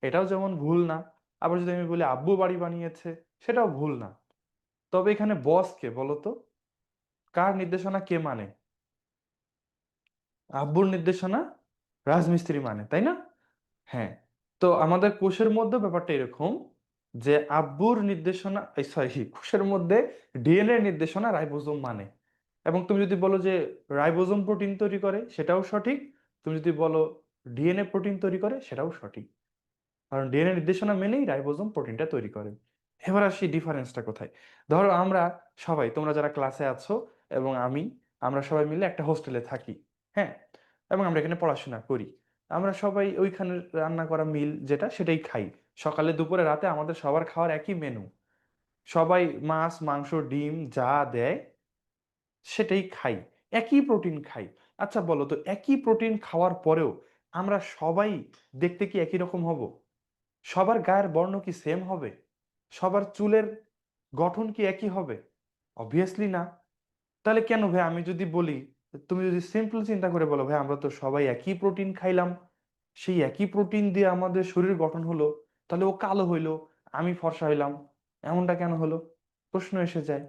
এটাও যেমন ভুল না। আবার যদি আমি বলি আব্বু বাড়ি বানিয়েছে, সেটাও ভুল না। তবে এখানে বস কে বলো তো? কার নির্দেশনা কে মানে? আব্বুর নির্দেশনা রাজমিস্ত্রি মানে, তাই না? হ্যাঁ। তো আমাদের কোষের মধ্যে ব্যাপারটা এরকম, যে আব্বুর নির্দেশনা, সরি, কোষের মধ্যে ডিএনএ নির্দেশনা রাইবোজোম মানে। এবং তুমি যদি বলো যে রাইবোজোম প্রোটিন তৈরি করে, সেটাও সঠিক। তুমি যদি বলো ডিএনএ প্রোটিন তৈরি করে, সেটাও সঠিক। কারণ ডিএনএ নির্দেশনা মেনেই রাইবোজোম প্রোটিনটা তৈরি করে। এবার আসি ডিফারেন্সটা কোথায়। ধরো আমরা সবাই, তোমরা যারা ক্লাসে আছো এবং আমি, আমরা সবাই মিলে একটা হোস্টেলে থাকি। হ্যাঁ। এবং আমরা এখানে পড়াশোনা করি। আমরা সবাই ওইখানে রান্না করা মিল যেটা, সেটাই খাই। সকালে দুপুরে রাতে আমাদের সবার খাওয়ার একই মেনু। সবাই মাছ মাংস ডিম যা দেয় সেটাই খাই। একই প্রোটিন খাই। আচ্ছা বলো তো, একই প্রোটিন খাওয়ার পরেও আমরা সবাই দেখতে কি একই রকম হব? সবার গায়ের বর্ণ কি সেম হবে? সবার চুলের গঠন কি একই হবে? অবভিয়াসলি না। তাহলে কেন ভাই, আমি যদি বলি, তুমি যদি সিম্পল চিন্তা করে বলো, ভাই আমরা তো সবাই একই প্রোটিন খাইলাম, সেই একই প্রোটিন দিয়ে আমাদের শরীর গঠন হলো, তাহলে ও কালো হইলো, আমি ফর্সা হইলাম, এমনটা কেন হলো? প্রশ্ন এসে যায়।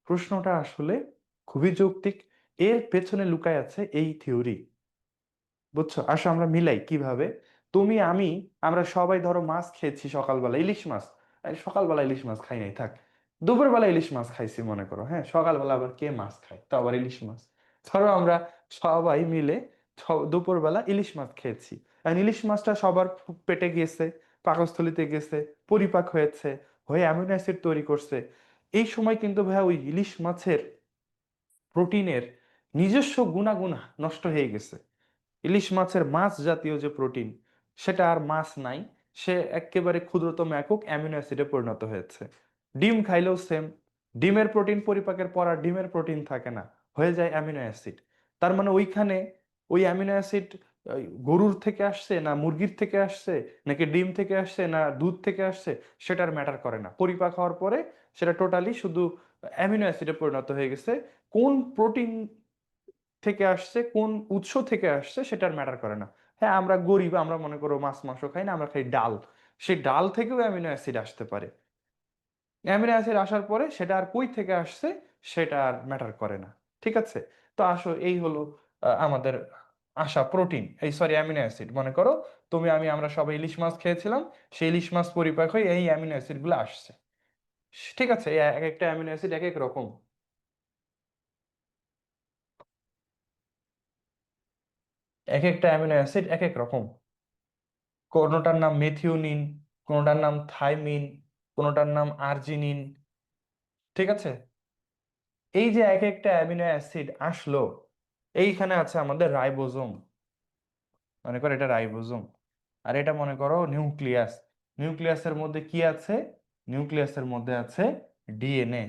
প্রশ্নটা আসলে খুবই যৌক্তিক। এর পেছনে লুকায় আছে এই থিওরি। বুঝছো? আসো আমরা মিলাই কিভাবে। তুমি আমি, আমরা সবাই ধরো মাছ খেয়েছি সকালবেলা, ইলিশ মাছ। এই সকালবেলা ইলিশ মাছ খাই নাই, থাক। দুপুরবেলা ইলিশ মাছ খাইছি মনে করো, হ্যাঁ, সকালবেলা আবার কে মাছ খায়, তো আবার ইলিশ মাছ। ধরো আমরা সবাই মিলে দুপুরবেলা ইলিশ মাছ খেয়েছি। আর ইলিশ মাছটা সবার পেটে গেছে, পাকস্থলিতে গেছে, পরিপাক হয়েছে, হয়ে অ্যামিনো অ্যাসিড তৈরি করছে। এই সময় কিন্তু ভাইয়া ওই ইলিশ মাছের প্রোটিনের নিজস্ব গুণাগুণ নষ্ট হয়ে গেছে। ইলিশ মাছের মাছ জাতীয় যে প্রোটিন, সেটা আর মাছ নাই, সে একেবারে ক্ষুদ্রতম একক অ্যামিনো অ্যাসিডে পরিণত হয়েছে। ডিম খাইলেও সেম, ডিমের প্রোটিন পরিপাকের পর আর ডিমের প্রোটিন থাকে না, হয়ে যায় অ্যামিনো অ্যাসিড। তার মানে ওইখানে ওই অ্যামিনো অ্যাসিড গরুর থেকে আসছে না মুরগির থেকে আসছে, নাকি ডিম থেকে আসছে না দুধ থেকে আসছে, সেটার ম্যাটার করে না। পরিপাক হওয়ার পরে সেটা টোটালি শুধু অ্যামিনো অ্যাসিডে পরিণত হয়ে গেছে। কোন প্রোটিন থেকে আসছে, কোন উৎস থেকে আসছে, সেটার ম্যাটার করে না। হ্যাঁ, আমরা গরিব, আমরা মনে করো মাছ মাংস খাই না, আমরা খাই ডাল, সেই ডাল থেকেও অ্যামিনো অ্যাসিড আসতে পারে। অ্যামিনো অ্যাসিড আসার পরে সেটা আর কই থেকে আসছে সেটা আর ম্যাটার করে না। ঠিক আছে? তো আসো, এই হলো আমাদের আসা প্রোটিন, এই সরি অ্যামিনো অ্যাসিড। মনে করো তুমি আমি আমরা সবাই ইলিশ মাছ খেয়েছিলাম, সেই ইলিশ মাছ পরিপাক হয়ে এই অ্যামিনো অ্যাসিড গুলো আসছে। ঠিক আছে? এই এক একটা অ্যামিনো অ্যাসিড এক এক রকম। এক একটা অ্যামিনো অ্যাসিড এক এক রকম। কোনোটার নাম মেথিওনিন, কোনোটার নাম থাইমিন, কোনোটার নাম আর্জিনিন। ঠিক আছে? এই যে এক একটা অ্যামিনো অ্যাসিড আসলো, এইখানে আছে আমাদের রাইবোজোম। মনে করো এটা রাইবোজোম, আর এটা মনে করো নিউক্লিয়াস। নিউক্লিয়াসের মধ্যে কি আছে? নিউক্লিয়াসের মধ্যে আছে ডিএনএ।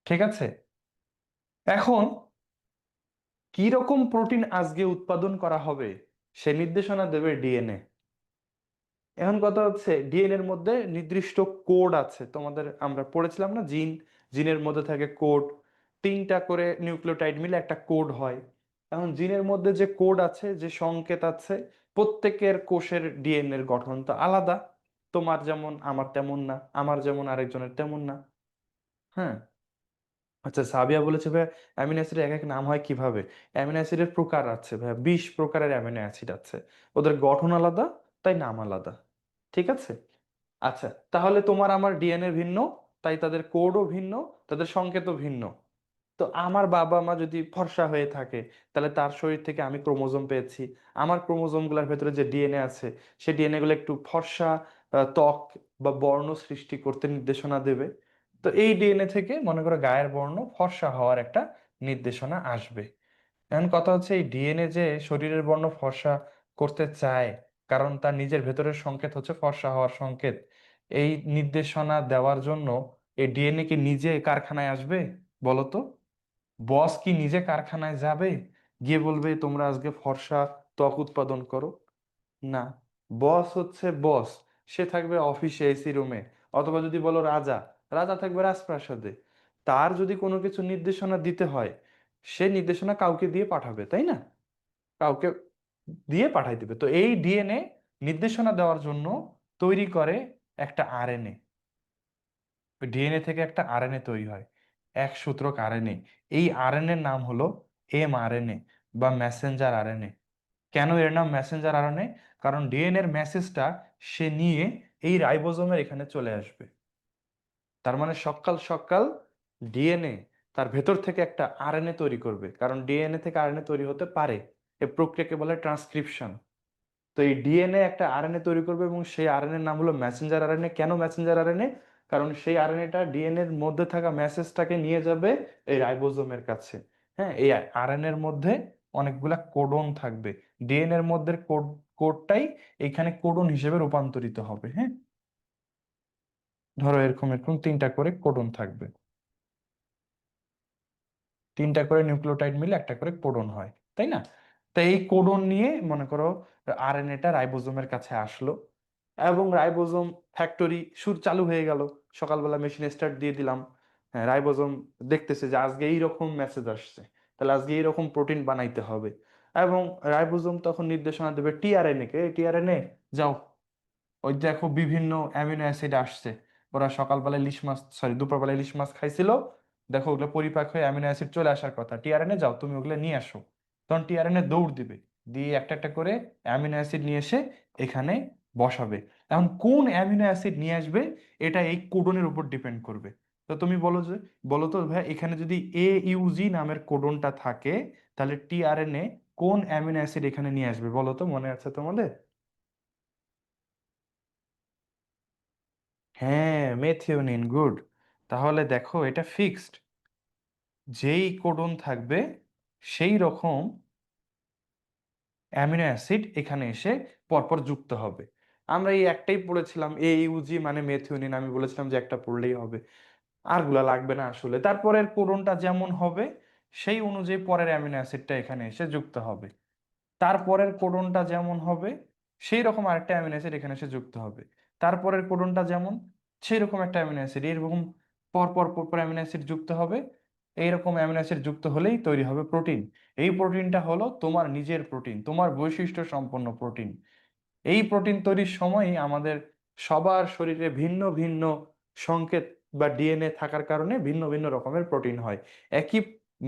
ঠিক আছে? এখন কি রকম প্রোটিন আজকে উৎপাদন করা হবে সে নির্দেশনা দেবে ডিএনএ। এখন কথা হচ্ছে, ডিএনএ এর মধ্যে নির্দিষ্ট কোড আছে, তোমাদের আমরা পড়েছিলাম না, জিন, জিনের মধ্যে থাকে কোড। তিনটা করে নিউক্লিওটাইড মিলে একটা কোড হয়। এখন জিনের মধ্যে যে কোড আছে, যে সংকেত আছে, প্রত্যেকের কোষের ডিএনএ এর গঠন তো আলাদা। তোমার যেমন আমার তেমন না, আমার যেমন আরেকজনের তেমন না। হ্যাঁ। আচ্ছা, সাবিয়া বলেছে ভাই অ্যামিনো অ্যাসিডের এক এক নাম হয় কিভাবে। অ্যামিনো অ্যাসিডের প্রকার আছে ভাই, 20 প্রকারের অ্যামিনো অ্যাসিড আছে। ওদের গঠন আলাদা, তাই নাম আলাদা। ঠিক আছে? আচ্ছা, তাহলে তোমার আমার ডিএনএ ভিন্ন, তাই তাদের কোডও ভিন্ন, তাদের সংকেতও ভিন্ন। তো আমার বাবা মা যদি ফর্সা হয়ে থাকে, তাহলে তার শরীর থেকে আমি ক্রোমোজোম পেয়েছি। আমার ক্রোমোজোম গুলার ভেতরে যে ডিএনএ আছে, সেই ডিএনএ গুলো একটু ফর্সা ত্বক বা বর্ণ সৃষ্টি করতে নির্দেশনা দেবে। তো এই ডিএনএ থেকে মনে করো গায়ের বর্ণ ফর্সা হওয়ার একটা নির্দেশনা আসবে। এখন কথা হচ্ছে, এই ডিএনএ যে শরীরের বর্ণ ফর্সা করতে চায়, কারণ তার নিজের ভেতরের সংকেত হচ্ছে ফর্সা হওয়ার সংকেত। এই নির্দেশনা দেওয়ার জন্য এই ডিএনএ কি নিজে কারখানায় আসবে? বলো তো। বস কি নিজে কারখানায় যাবে, গিয়ে বলবে তোমরা আজকে ফর্সা ত্বক উৎপাদন করো? না। বস হচ্ছে বস, সে থাকবে অফিসে এসি রুমে, অথবা যদি বলো রাজা, রাজা থাকবে রাজপ্রাসাদে। তার যদি কোনো কিছু নির্দেশনা দিতে হয়, সে নির্দেশনা কাউকে দিয়ে পাঠাবে, তাই না? কাউকে দিয়ে পাঠাই দিবে। তো এই ডিএনএ নির্দেশনা দেওয়ার জন্য তৈরি করে একটা আরএনএ। ওই ডিএনএ থেকে একটা আরএনএ তৈরি হয়, এক সূত্রক আরএনএ। এই আরএনএ এর নাম হলো এমআরএনএ বা মেসেঞ্জার আরএনএ। কেন এর নাম মেসেঞ্জার আরএনএ? কারণ ডিএনএ এর মেসেজটা সে নিয়ে এই রাইবোজোমের এখানে চলে আসবে। তার মানে সকাল সকাল ডিএনএ তার ভেতর থেকে একটা আরএনএ তৈরি করবে, কারণ ডিএনএ থেকে আরএনএ তৈরি হতে পারে। এই প্রক্রিয়াকে বলে ট্রান্সক্রিপশন। তো এই ডিএনএ একটা আরএনএ তৈরি করবে, এবং সেই আরএনএ নাম হলো মেসেঞ্জার আরএনএ। কেন মেসেঞ্জার আরএনএ? কারণ সেই আরএনএটা ডিএনএ এর মধ্যে থাকা মেসেজটাকে নিয়ে যাবে এই রাইবোজোমের কাছে। হ্যাঁ, এই আরএনএ এর মধ্যে অনেকগুলা কোডন থাকবে। ডিএনএ এর মধ্যে কোডটাই এখানে কোডন হিসেবে রূপান্তরিত হবে। হ্যাঁ, ধরো এরকম এরকম তিনটা করে কোডন থাকবে, তিনটা করে নিউক্লিওটাইড মিলে একটা করে কোডন হয়, তাই না? তো এই কোডন নিয়ে মনে করো আরএনএটা রাইবোজোমের কাছে আসলো, এবং রাইবোজোম ফ্যাক্টরি সুর চালু হয়ে গেল। সকালবেলা মেশিন স্টার্ট দিয়ে দিলাম। হ্যাঁ, রাইবোজোম দেখতেছে যে আজকে এইরকম মেসেজ আসছে, তাহলে আজকে এইরকম প্রোটিন বানাইতে হবে। এবং রাইবোজোম তখন নির্দেশনা দেবে টিআরএনএ কে, টিআরএনএ যাও, ওই দেখো বিভিন্ন অ্যামিনো অ্যাসিড আসছে। ওরা সকালবেলা ইলিশ মাছ, সরি দুপুরবেলা ইলিশ মাছ খাইছিল, দেখো ওগুলো পরিপাক হয়ে অ্যামিনো অ্যাসিড চলে আসার কথা, টিআরএনএ যাও তুমি ওগুলো নিয়ে আসো। তখন টিআরএনএ দৌড় দিবে, দিয়ে একটা একটা করে অ্যামিনো অ্যাসিড নিয়ে এসে এখানে বসাবে। এখন কোন অ্যামিনো অ্যাসিড নিয়ে আসবে, এটা এই কোডনের উপর ডিপেন্ড করবে। তো তুমি বলো যে, বলো তো ভাই, এখানে যদি AUG নামের কোডনটা থাকে, তাহলে টিআরএনএ কোন অ্যামিনো অ্যাসিড এখানে নিয়ে আসবে বলো তো, মনে আছে তোমাদের? হ্যাঁ, মেথিওনিন, গুড। তাহলে দেখো এটা ফিক্সড, যেই কোডন থাকবে সেই রকম অ্যামিনো অ্যাসিড এখানে এসে পরপর যুক্ত হবে। আমরা এই একটাই পড়েছিলাম, AUG মানে মেথিওনিন, আমি বলেছিলাম যে একটা পড়লেই হবে, আরগুলা লাগবে না আসলে। তারপরের কোডনটা যেমন হবে সেই অনুযায়ী পরের অ্যামিনো অ্যাসিডটা এখানে এসে যুক্ত হবে, তারপরের কোডনটা যেমন হবে সেই রকম আরেকটা অ্যামিনো অ্যাসিড এখানে এসে যুক্ত হবে, তারপরের কোডনটা যেমন সেই রকম একটা অ্যামিনো অ্যাসিড, এরকম পর পর পর পর অ্যামিনো অ্যাসিড যুক্ত হবে। এইরকম অ্যামিনো অ্যাসিড যুক্ত হলেই তৈরি হবে প্রোটিন। এই প্রোটিনটা হলো তোমার নিজের প্রোটিন, তোমার বৈশিষ্ট্য সম্পন্ন প্রোটিন। এই প্রোটিন তৈরির সময়ই আমাদের সবার শরীরে ভিন্ন ভিন্ন সংকেত বা DNA থাকার কারণে ভিন্ন ভিন্ন রকমের প্রোটিন হয়। একই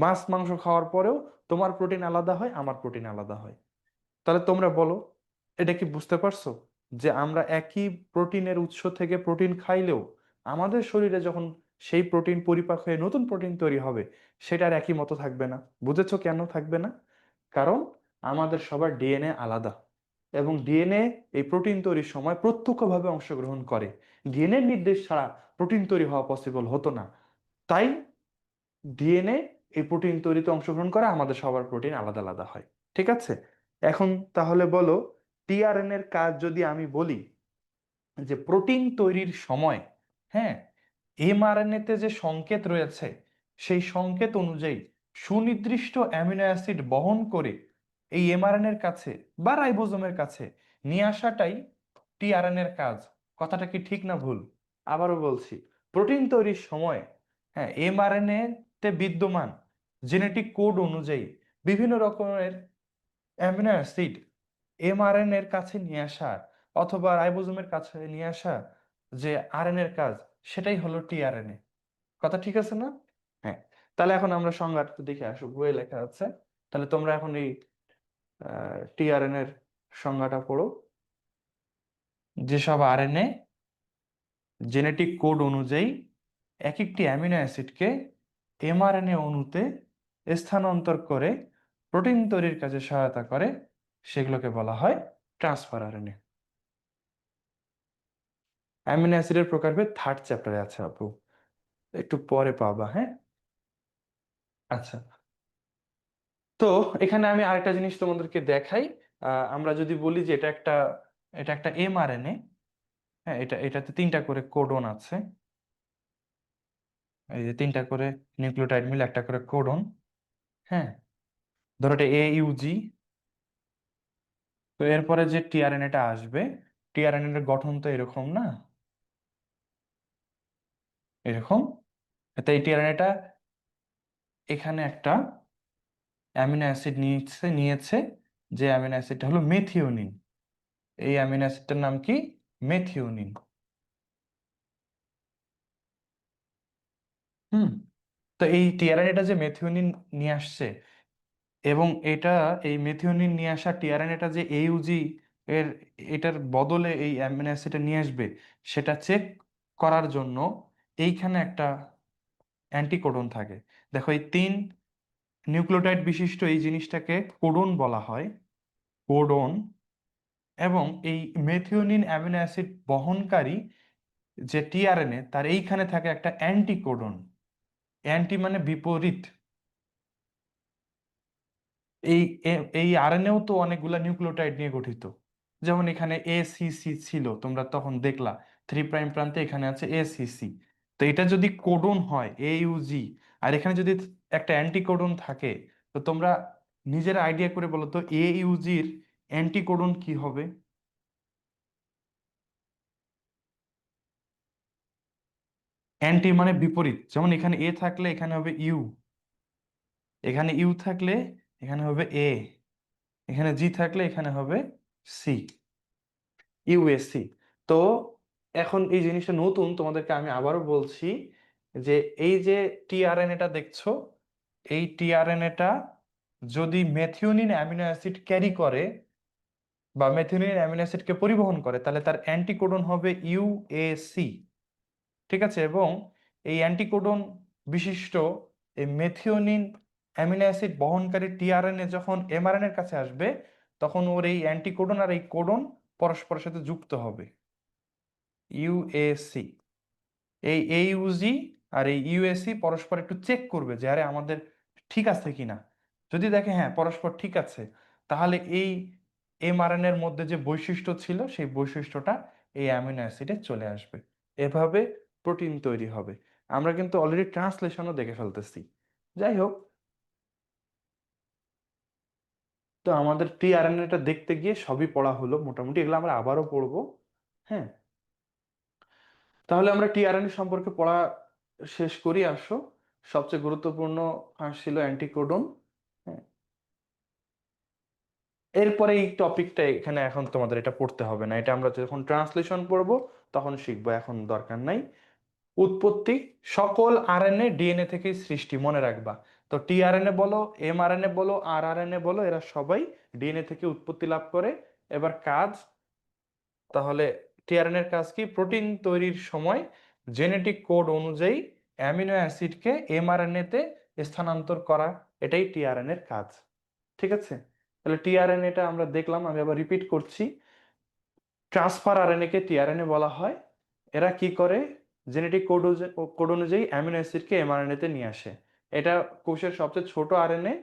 মাছ মাংস খাওয়ার পরেও তোমার প্রোটিন আলাদা হয়, আমার প্রোটিন আলাদা হয়। তাহলে তোমরা বলো, এটা কি বুঝতে পারছো যে আমরা একই প্রোটিনের উৎস থেকে প্রোটিন খাইলেও আমাদের শরীরে যখন সেই প্রোটিন পরিপাক হয়ে নতুন প্রোটিন তৈরি হবে সেটার একই মতো থাকবে না? বুঝেছো কেন থাকবে না? কারণ আমাদের সবার DNA আলাদা, এবং DNA এই প্রোটিন তৈরির সময় প্রত্যক্ষভাবে অংশগ্রহণ করে। DNA নির্দেশ ছাড়া প্রোটিন তৈরি হওয়া পসিবল হতো না। তাই DNA এই প্রোটিন তৈরিতে অংশগ্রহণ করে, আমাদের সবার প্রোটিন আলাদা আলাদা হয়। ঠিক আছে? এখন তাহলে বলো, টিআরএনএ এর কাজ যদি আমি বলি, যে প্রোটিন তৈরির সময়, হ্যাঁ, mRNA তে যে সংকেত রয়েছে সেই সংকেত অনুযায়ী সুনির্দিষ্ট অ্যামিনো অ্যাসিড বহন করে এই mRNA এর কাছে বা রাইবোজোমের কাছে নিয়ে আসাটাই টিআরএনএ এর কাজ। কথাটা কি ঠিক না ভুল? আবারও বলছি, প্রোটিন তৈরির সময়, হ্যাঁ, mRNA তে বিদ্যমান জেনেটিক কোড অনুযায়ী বিভিন্ন রকমের অ্যামিনো অ্যাসিড mRNA এর কাছে নিয়ে আসা অথবা রাইবোজোমের কাছে নিয়ে আসা, যে RNA এর কাজ, সেটাই হলো টিআরএনএ। কথা ঠিক আছে না? হ্যাঁ। তাহলে এখন আমরা সংজ্ঞাটা দেখে আসবো, বইয়ে লেখা আছে। তাহলে তোমরা এখন এই টিআরএনএ এর সংজ্ঞাটা পড়ো। যেসব RNA জেনেটিক কোড অনুযায়ী এক একটি অ্যামিনো অ্যাসিডকে mRNA অণুতে স্থানান্তর করে প্রোটিন তৈরির কাজে সহায়তা করে সেগুলোকে বলা হয় ট্রান্সফার RNA। অ্যামিনো অ্যাসিডের প্রকারভেদ থার্ড চ্যাপ্টারে আছে আপু, একটু পরে পাবা, হ্যাঁ। আচ্ছা, তো এখানে আমি আরেকটা জিনিস তোমাদেরকে দেখাই। আমরা যদি বলি যে এটা একটা mRNA, হ্যাঁ, এটাতে তিনটা করে কোডন আছে। এই যে তিনটা করে নিউক্লিওটাইড মিলে একটা করে কোডন, হ্যাঁ। ধরো এটা AUG। তো এরপরে যে টিআরএনএটা আসবে, টিআরএনএ এর গঠন তো এরকম না, এরকম। তো এই টিআরএনএটা এখানে একটা অ্যামিনো অ্যাসিড নিয়েছে, যে অ্যামিনো অ্যাসিডটা হলো মেথিওনিন। এই অ্যামিনো অ্যাসিডটার নাম কি? মেথিওনিন। হুম। তো এই টিআরএনএটা যে মেথিওনিন নিয়ে আসছে, এবং এই মেথিওনিন নিয়ে আসা টিআরএনএটা যে AUG এর এটার বদলে এই অ্যামিনো অ্যাসিডটা নিয়ে আসবে, সেটা চেক করার জন্য এইখানে একটা অ্যান্টিকোডন থাকে। দেখো, এই তিন নিউক্লিওটাইড বিশিষ্ট এই জিনিসটাকে কোডন বলা হয়, কোডন। এবং এই মেথিওনিন অ্যামিনো অ্যাসিড বহনকারী যে টিআরএনএ, তার এইখানে থাকে একটা অ্যান্টিকোডন। অ্যান্টি মানে বিপরীত। এই আরএনএও তো অনেকগুলা নিউক্লিওটাইড নিয়ে গঠিত। যেমন এখানে ACC ছিল, তোমরা তখন দেখলা 3 প্রাইম প্রান্তে এখানে আছে ACC। তো এটা যদি কোডন হয় AUG, আর এখানে যদি একটা অ্যান্টিকোডন থাকে, তো তোমরা নিজের আইডিয়া করে বলো তো AUGর অ্যান্টিকোডন কি হবে? অ্যান্টি মানে বিপরীত। যেমন এখানে A থাকলে এখানে হবে ইউ, এখানে ইউ থাকলে এখানে হবে এ, এখানে জি থাকলে এখানে হবে সি, ইউএসসি। তো এখন এই জিনিসটা নতুন, তোমাদেরকে আমি আবারও বলছি যে এই যে টিআরএনএটা দেখছো, এই টিআরএনএটা যদি মেথিওনিন অ্যামিনো অ্যাসিড ক্যারি করে বা মেথিওনিন অ্যামিনো অ্যাসিডকে পরিবহন করে, তাহলে তার অ্যান্টিকোডন হবে ইউএসি। ঠিক আছে? এবং এই অ্যান্টিকোডন বিশিষ্ট এই মেথিওনিন অ্যামিনো অ্যাসিড বহনকারী টিআরএনএ যখন এমআরএনএ এর কাছে আসবে, তখন ওর এই অ্যান্টিকোডন আর এই কোডন পরস্পরের সাথে যুক্ত হবে, ইউএসি। এই AUG আর এই ইউএসসি পরস্পর একটু চেক করবে যে আরে আমাদের ঠিক আছে কিনা। যদি দেখে হ্যাঁ পরস্পর ঠিক আছে, তাহলে এই এমআরএনএ এর মধ্যে যে বৈশিষ্ট্য ছিল সেই বৈশিষ্ট্যটা এই অ্যামিনো অ্যাসিডে চলে আসবে। এভাবে প্রোটিন তৈরি হবে। আমরা কিন্তু অলরেডি ট্রান্সলেশনও দেখে ফেলতেছি। যাই হোক, তো আমাদের টিআরএনএটা দেখতে গিয়ে সবই পড়া হলো মোটামুটি, এগুলো আমরা আবারও পড়বো। হ্যাঁ, তাহলে আমরা টিআরএনএ সম্পর্কে পড়া শেষ করি আসো। সবচেয়ে গুরুত্বপূর্ণ ছিল অ্যান্টিকোডন। হ্যাঁ, এরপরে এই টপিকটা এখানে এখন তোমাদের এটা পড়তে হবে না, এটা আমরা যখন ট্রান্সলেশন পড়বো তখন শিখবো, এখন দরকার নাই। উৎপত্তি, সকল আরএনএ ডিএনএ থেকেই সৃষ্টি, মনে রাখবা। তো টিআরএনএ বলো, এমআরএনএ বলো, আরআরএনএ বলো, এরা সবাই ডিএনএ থেকে উৎপত্তি লাভ করে। এবার কাজ, তাহলে টিআরএনএ এর কাজ কি? প্রোটিন তৈরির সময় জেনেটিক কোড অনুযায়ী অ্যামিনো অ্যাসিডকে এমআরএনএ তে স্থানান্তর করা, এটাই টিআরএনএ এর কাজ। ঠিক আছে, তাহলে টিআরএনএটা আমরা দেখলাম, আমি আবার রিপিট করছি। ট্রান্সফার আরএনএ কে টিআরএনএ বলা হয়। এরা কি করে? জেনেটিক কোড অনুযায়ী অ্যামিনো অ্যাসিডকে এমআরএনএ তে নিয়ে আসে। এটা কোষের সবচেয়ে ছোট আরএনএ।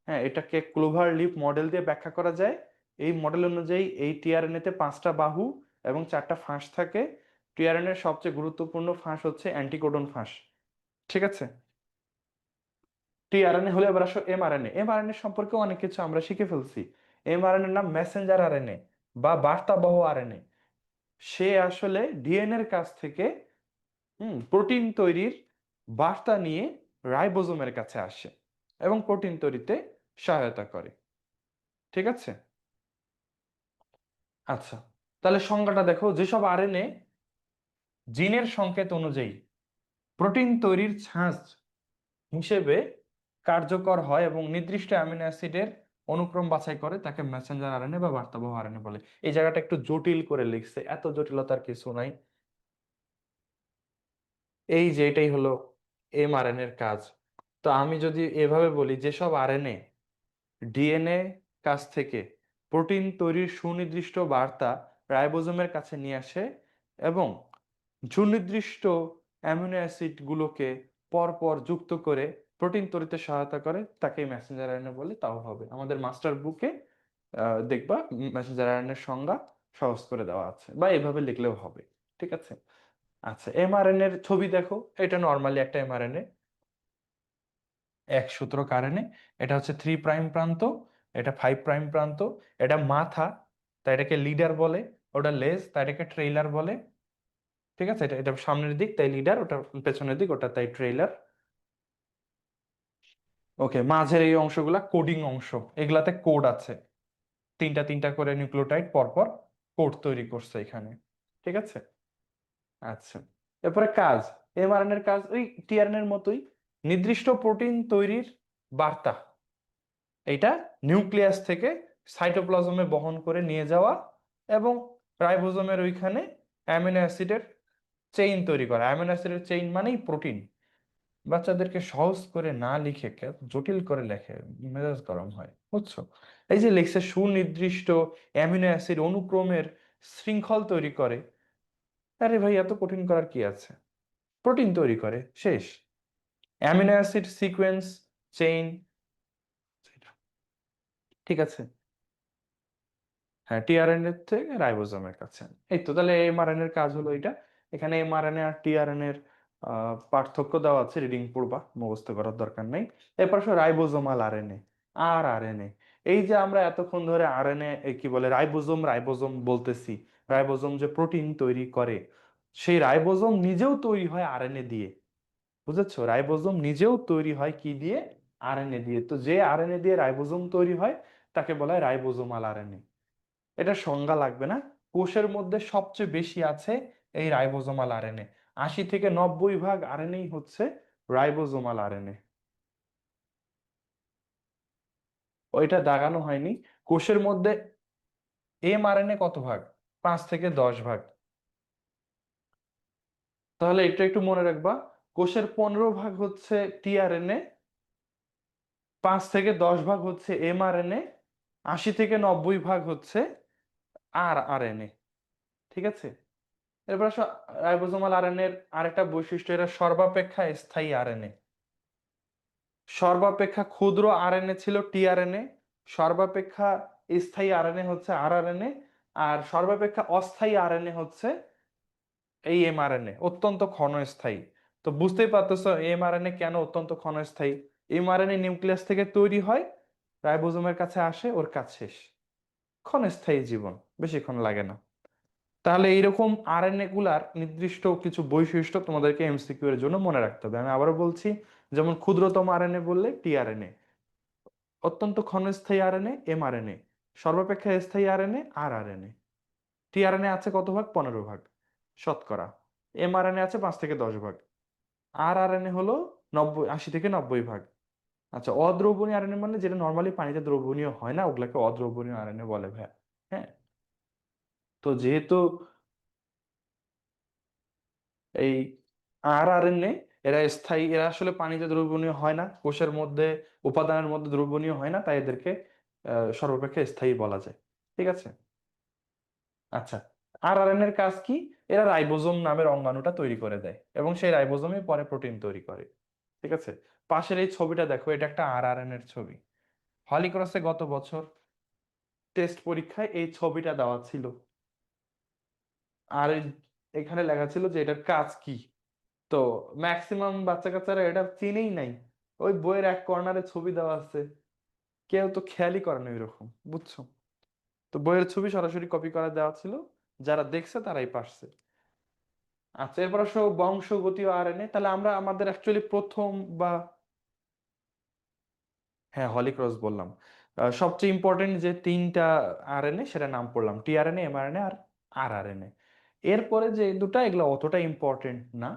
হ্যাঁ, এটাকে ক্লোভার লিফ মডেল দিয়ে ব্যাখ্যা করা যায়। এই মডেল অনুযায়ী এই টিআরএনএ তে 5টা বাহু এবং 4টা ফাঁস থাকে। টিআরএনএ এর সবচেয়ে গুরুত্বপূর্ণ ফাঁস হচ্ছে অ্যান্টিকোডন ফাঁস। ঠিক আছে, টিআরএনএ হলে এবার আসো এমআরএনএ। এমআরএনএ সম্পর্কে অনেক কিছু আমরা শিখে ফেলছি। এমআরএনএ নাম মেসেঞ্জার আরএনএ বা বার্তাবহ আরএনএ। সে আসলে ডিএনএ এর কাছ থেকে প্রোটিন তৈরির বার্তা নিয়ে রাইবোজোমের কাছে আসে এবং প্রোটিন তৈরিতে সহায়তা করে। ঠিক আছে, আচ্ছা, তাহলে সংজ্ঞাটা দেখো। যেসব আরএনএ জিনের সংকেত অনুযায়ী প্রোটিন তৈরির ছাঁচ হিসেবে কার্যকর হয় এবং নির্দিষ্ট অ্যামিনো অ্যাসিডের অনুক্রম বাছাই করে, তাকে মেসেঞ্জার আরএনএ বা বার্তাবহ আরএনএ বলে। এই জায়গাটা একটু জটিল করে লিখছে, এত জটিলতার কিছু নাই। এই যে এটাই হলো এমআরএনএ এর কাজ। তো আমি যদি এভাবে বলি, যেসব আরএনএ ডিএনএ কাছ থেকে প্রোটিন তৈরির সুনির্দিষ্ট বার্তা রাইবোজোমের কাছে নিয়ে আসে এবং সুনির্দিষ্ট অ্যামিনো অ্যাসিড গুলোকে পরপর যুক্ত করে প্রোটিন তৈরিতে সহায়তা করে, তাকে মেসেঞ্জার আরএনএ বলে। তাও হবে আমাদের মাস্টার বুকে দেখবা মেসেঞ্জার আরএনএ সংজ্ঞা সহজ করে দেওয়া আছে, বা এভাবে লিখলেও হবে। ঠিক আছে, আচ্ছা, এমআরএনএ এর ছবি দেখো। এটা নর্মালি একটা এমআরএনএ, এক সূত্রক আরএনএ। এটা হচ্ছে 3 প্রাইম প্রান্ত, এটা 5 প্রাইম প্রান্ত। এটা মাথা, তাই এটাকে লিডার বলে। ওটা লেজ, তাই এটাকে ট্রেইলার বলে। ঠিক আছে, এটা এটা সামনের দিক তাই লিডার, ওটা পেছনের দিক ওটা তাই ট্রেইলার। ওকে, মাঝের এই অংশগুলা কোডিং অংশ, এগুলাতে কোড আছে। তিনটা তিনটা করে নিউক্লিওটাইড পরপর কোড তৈরি করছে এখানে। ঠিক আছে, আচ্ছা, এরপরে কাজ। এমআরএনএ এর কাজ ওই টিআরএনএ এর মতোই, নির্দিষ্ট প্রোটিন তৈরির বার্তা এটা নিউক্লিয়াস থেকে সাইটোপ্লাজমে বহন করে নিয়ে যাওয়া এবং রাইবোজোমের ওইখানে অ্যামিনো অ্যাসিডের চেইন তৈরি করা। অ্যামিনো অ্যাসিডের চেইন মানেই প্রোটিন। বাচ্চাদেরকে সহজ করে না লিখে জটিল করে লেখে, মেজাজ গরম হয়, বুঝছো? এই যে লিখছে সুনির্দিষ্ট অ্যামিনো অ্যাসিড অনুক্রমের শৃঙ্খল তৈরি করে। আরে ভাই, এত কঠিন করার কি আছে? প্রোটিন তৈরি করে, শেষ। Amino acid sequence chain. ঠিক আছে, হ্যাঁ, টিআরএনএ থেকে রাইবোজোমের কাছে। এই তো, তাহলে এমআরএনএ এর কাজ হলো এটা। এখানে এমআরএনএ আর টিআরএনএ এর পার্থক্য দেওয়া আছে, রিডিং পড়বা, মুখস্থ করার দরকার নেই। এরপর রাইবোজোমাল আরএনএ আর আরএনএ। এই যে আমরা এতক্ষণ ধরে আরএনএ কি বলে রাইবোজোম রাইবোজোম বলতেছি, রাইবোজোম যে প্রোটিন তৈরি করে, সেই রাইবোজোম নিজেও তৈরি হয় আরএনএ দিয়ে। বুঝেছো, রাইবোজোম নিজেও তৈরি হয় কি দিয়ে? আরএনএ দিয়ে। তো যে আরএনএ দিয়ে রাইবোজোম তৈরি হয় তাকে বলা হয় রাইবোজোমাল আরএনএ। এটা সংজ্ঞা লাগবে না। কোষের মধ্যে সবচেয়ে বেশি আছে এই রাইবোজোমাল আরএনএ। 80 থেকে 90 ভাগ আরএনএ হচ্ছে রাইবোজোমাল আরএনএ। ওইটা দাগানো হয়নি। কোষের মধ্যে এমআরএনএ কত ভাগ? 5 থেকে 10 ভাগ। তাহলে এটা একটু মনে রাখবা, কোষের 15 ভাগ হচ্ছে টিআরএনএ, 5 থেকে 10 ভাগ হচ্ছে এমআরএনএ, 80 থেকে 90 ভাগ হচ্ছে আর আরএনএ। ঠিক আছে, এরপর আসো রাইবোজোমাল আরএনএ এর আরেকটা বৈশিষ্ট্য, এরা সর্বাপেক্ষা স্থায়ী আরএনএ। সর্বাপেক্ষা ক্ষুদ্র আরএনএ ছিল টিআরএনএ, সর্বাপেক্ষা স্থায়ী আরএনএ হচ্ছে আরআরএনএ, আর সর্বাপেক্ষা অস্থায়ী আরএনএ হচ্ছে এই এমআরএনএ, অত্যন্ত ক্ষণস্থায়ী। তো বুঝতেই পারতেছো এমআরএনএ কেন অত্যন্ত ক্ষণস্থায়ী। এমআরএনএ নিউক্লিয়াস থেকে তৈরি হয়, রাইবোজোমের কাছে আসে, ওর কাজ শেষ। ক্ষণস্থায়ী জীবন, বেশিক্ষণ লাগে না। তাহলে এইরকম আরএনএ গুলার নির্দিষ্ট কিছু বৈশিষ্ট্য তোমাদেরকে এমসিকিউ এর জন্য মনে রাখতে হবে। আমি আবারও বলছি, যেমন ক্ষুদ্রতম আরএনএ বললে টিআরএনএ, অত্যন্ত ক্ষণস্থায়ী আরএনএ এমআরএনএ, সর্বাপেক্ষা স্থায়ী আরএনএ আরআরএনএ। টিআরএনএ আছে কত ভাগ? 15 ভাগ শতকরা। এমআরএনএ আছে 5 থেকে 10 ভাগ। আরআরএনএ হলো 80 থেকে 90 ভাগ। আচ্ছা, অদ্রবণীয় আরএনএ মানে যেটা নর্মালি পানিতে দ্রবণীয় হয় না, ওগুলাকে অদ্রবণীয় আরএনএ বলে ভাইয়া। হ্যাঁ, তো যেহেতু এই আরআরএনএ এরা স্থায়ী, এরা আসলে পানিতে দ্রবণীয় হয় না, কোষের মধ্যে উপাদানের মধ্যে দ্রবণীয় হয় না, তাই এদেরকে সর্বাপেক্ষা স্থায়ী বলা যায়। ঠিক আছে। আচ্ছা, আরআরএনএ এর কাজ কি? এরা রাইবোজোম নামের অঙ্গাণুটা তৈরি করে দেয় এবং সেই রাইবোজোমই পরে প্রোটিন তৈরি করে। ঠিক আছে। পাশের এই ছবিটা দেখো, এটা একটা আরআরএনএ এর ছবি। হলিক্রসে গত বছর টেস্ট পরীক্ষায় এই ছবিটা দেওয়া ছিল, আর এখানে লেখা ছিল যে এটার কাজ কি। তো ম্যাক্সিমাম বাচ্চা কাচ্চারা এটা চিনেই নাই। ওই বইয়ের এক কর্নারে ছবি দেওয়া আছে, কেউ তো খেয়ালই করে না এরকম, বুঝছো? তো বইয়ের ছবি সরাসরি কপি করে দেওয়া ছিল, যারা দেখছে তারাই পারছে। আচ্ছা, এরপর আসো বংশগতীয় আরএনএ। তাহলে আমরা আমাদের অ্যাকচুয়ালি প্রথম বা, হ্যাঁ হলিক্রস বললাম। সবচেয়ে ইম্পর্টেন্ট যে তিনটা আরএনএ সেটা নাম পড়লাম, টিআরএনএ, এমআরএনএ আর আরআরএনএ। এরপরে যে দুটা, এগুলো অতটা ইম্পর্টেন্ট না।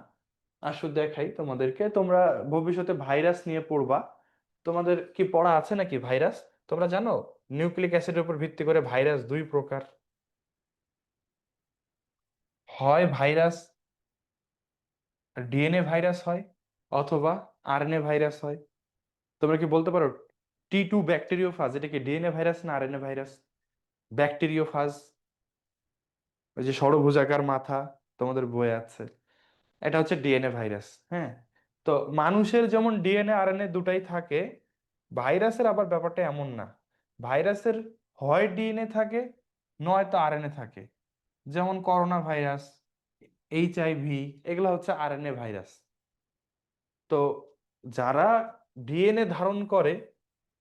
আসলে দেখাই তোমাদেরকে, তোমরা ভবিষ্যতে ভাইরাস নিয়ে পড়বা, তোমাদের কি পড়া আছে নাকি ভাইরাস? তোমরা জানো নিউক্লিক অ্যাসিডের উপর ভিত্তি করে ভাইরাস দুই প্রকার। হয় ভাইরাস ডিএনএ ভাইরাস হয়, অথবা আরএনএ ভাইরাস হয়। তোমরা কি বলতে পারো T2 ব্যাকটেরিওফাজ এটা কি ডিএনএ ভাইরাস না আরএনএ ভাইরাস? ব্যাকটেরিওফাজ, ওই যে ষড়ভুজাকার মাথা, তোমাদের বই আছে, এটা হচ্ছে ডিএনএ ভাইরাস। হ্যাঁ, তো মানুষের যেমন ডিএনএ আরএনএ দুটাই থাকে, ভাইরাসের আবার ব্যাপারটা এমন না। ভাইরাসের হয় ডিএনএ থাকে, নয়তো আরএনএ থাকে। যেমন করোনা ভাইরাস, এইচআইভি, এগুলো হচ্ছে আরএনএ ভাইরাস। তো যারা ডিএনএ ধারণ করে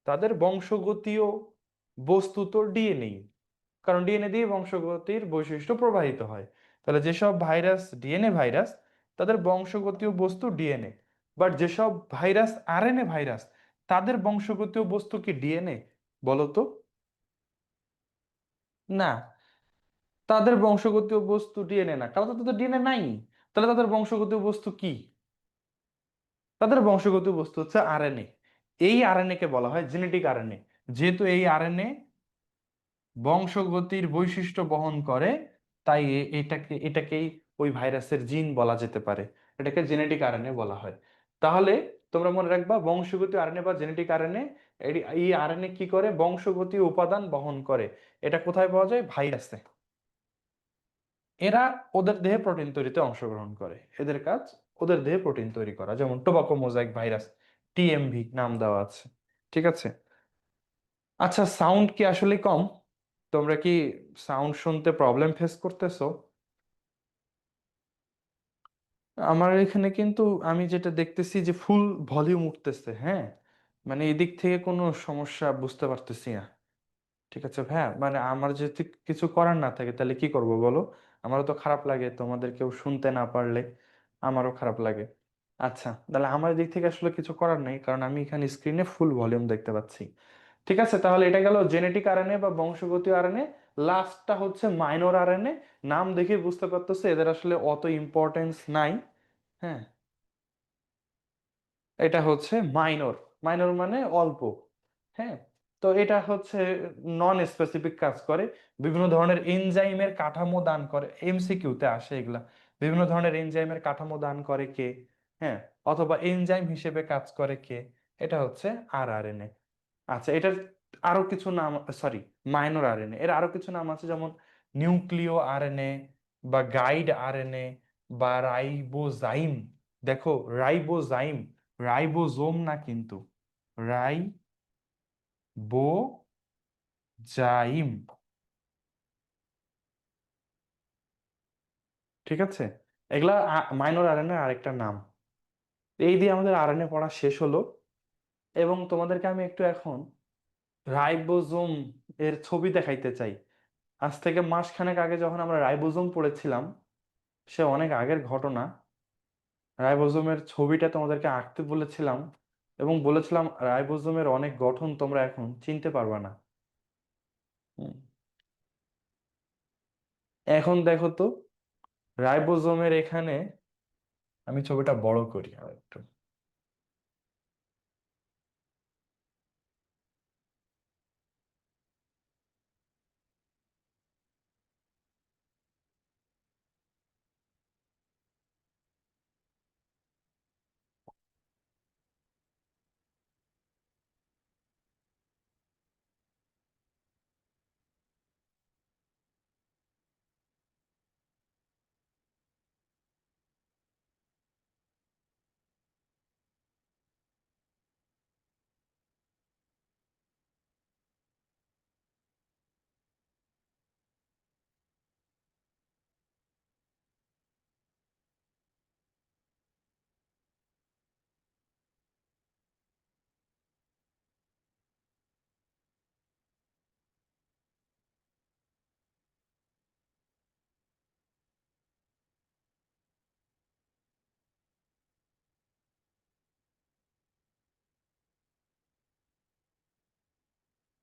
তাদের বংশগতীয় বস্তু তো ডিএনএ, কারণ ডিএনএ দিয়ে বংশগতির বৈশিষ্ট্য প্রবাহিত হয়। তাহলে যেসব ভাইরাস ডিএনএ ভাইরাস, তাদের বংশগতীয় বস্তু ডিএনএ। বাট যেসব ভাইরাস আরএনএ ভাইরাস, তাদের বংশগতীয় বস্তু কি ডিএনএ? বলো তো। না, তাদের বংশগতীয় বস্তু ডিএনএ না, কারণ তাদের ডিএনএ নাই। তাহলে তাদের বংশগতীয় বস্তু কি? তাদের বংশগতীয় বস্তু হচ্ছে আরএনএ। এই আরএনএ কে বলা হয় জেনেটিক আরএনএ। যেহেতু এই আরএনএ বংশগতির বৈশিষ্ট্য বহন করে, তাই এটাকেই ওই ভাইরাসের জিন বলা যেতে পারে। এটাকে জেনেটিক আরএনএ বলা হয়। তাহলে তোমরা মনে রাখবা, বংশগতি আরএনএ বা জেনেটিক আরএনএ, এই আরএনএ কি করে? বংশগতি উপাদান বহন করে। এটা কোথায় পাওয়া যায়? ভাইরাসে। এরা ওদের দেহে প্রোটিন তৈরিতে অংশগ্রহণ করে। এদের কাজ ওদের দেহে প্রোটিন তৈরি করা, যেমন টোবাকো মোজাইক ভাইরাস, টিএমভি নাম দেওয়া আছে। ঠিক আছে। আচ্ছা, সাউন্ড কি আসলে কম? তোমরা কি সাউন্ড শুনতে প্রবলেম ফেস করতেছো? আমার এখানে কিন্তু আমি যেটা দেখতেছি যে ফুল ভলিউম উঠতেছে। হ্যাঁ, মানে এদিক থেকে কোনো সমস্যা বুঝতে পারতেছি না। ঠিক আছে ভাইয়া, মানে আমার যদি কিছু করার না থাকে তাহলে কি করব বলো? আমারও তো খারাপ লাগে তোমাদের কেউ শুনতে না পারলে, আমারও খারাপ লাগে। আচ্ছা, তাহলে আমার দিক থেকে আসলে কিছু করার নেই, কারণ আমি এখানে স্ক্রিনে ফুল ভলিউম দেখতে পাচ্ছি। ঠিক আছে, তাহলে এটা গেল জেনেটিক আরএনএ বা বংশগতীয় আরএনএ। লাস্টটা হচ্ছে মাইনর আরএনএ। নাম দেখে বুঝতে পারতেছে এদের আসলে অত ইম্পর্টেন্স নাই। হ্যাঁ, এটা হচ্ছে মাইনর। মাইনর মানে অল্প। হ্যাঁ, তো এটা হচ্ছে নন স্পেসিফিক কাজ করে, বিভিন্ন ধরনের এনজাইমের কাঠামো দান করে। এমসিকিউতে আসে এগুলা। বিভিন্ন ধরনের এনজাইমের কাঠামো দান করে কে? হ্যাঁ, অথবা এনজাইম হিসেবে কাজ করে কে? এটা হচ্ছে আরআরএনএ। আচ্ছা, এটার আরো কিছু নাম, সরি, মাইনর আরএনএ এর আরো কিছু নাম আছে, যেমন নিউক্লিয় আরএনএ বা গাইড আরএনএ বা রাইবোজাইম। দেখো, রাইবোজাইম, রাইবোজোম না কিন্তু। রাইবোজাইম। ঠিক আছে, এগুলা মাইনর আরএনএ আরেকটা নাম। এই দিয়ে আমাদের আরএনএ পড়া শেষ হলো। এবং তোমাদেরকে আমি একটু এখন রাইবোজোম এর ছবি দেখাইতে চাই। আজ থেকে মাসখানেক আগে যখন আমরা রাইবোজোম পড়েছিলাম, সে অনেক আগের ঘটনা। রাইবোজোমের ছবিটা তোমাদেরকে আঁকতে বলেছিলাম এবং বলেছিলাম রাইবোজোমের অনেক গঠন তোমরা এখন চিনতে পারবা না। হুম। এখন দেখো তো, রাইবোজোমের এখানে আমি ছবিটা বড় করি আর একটু।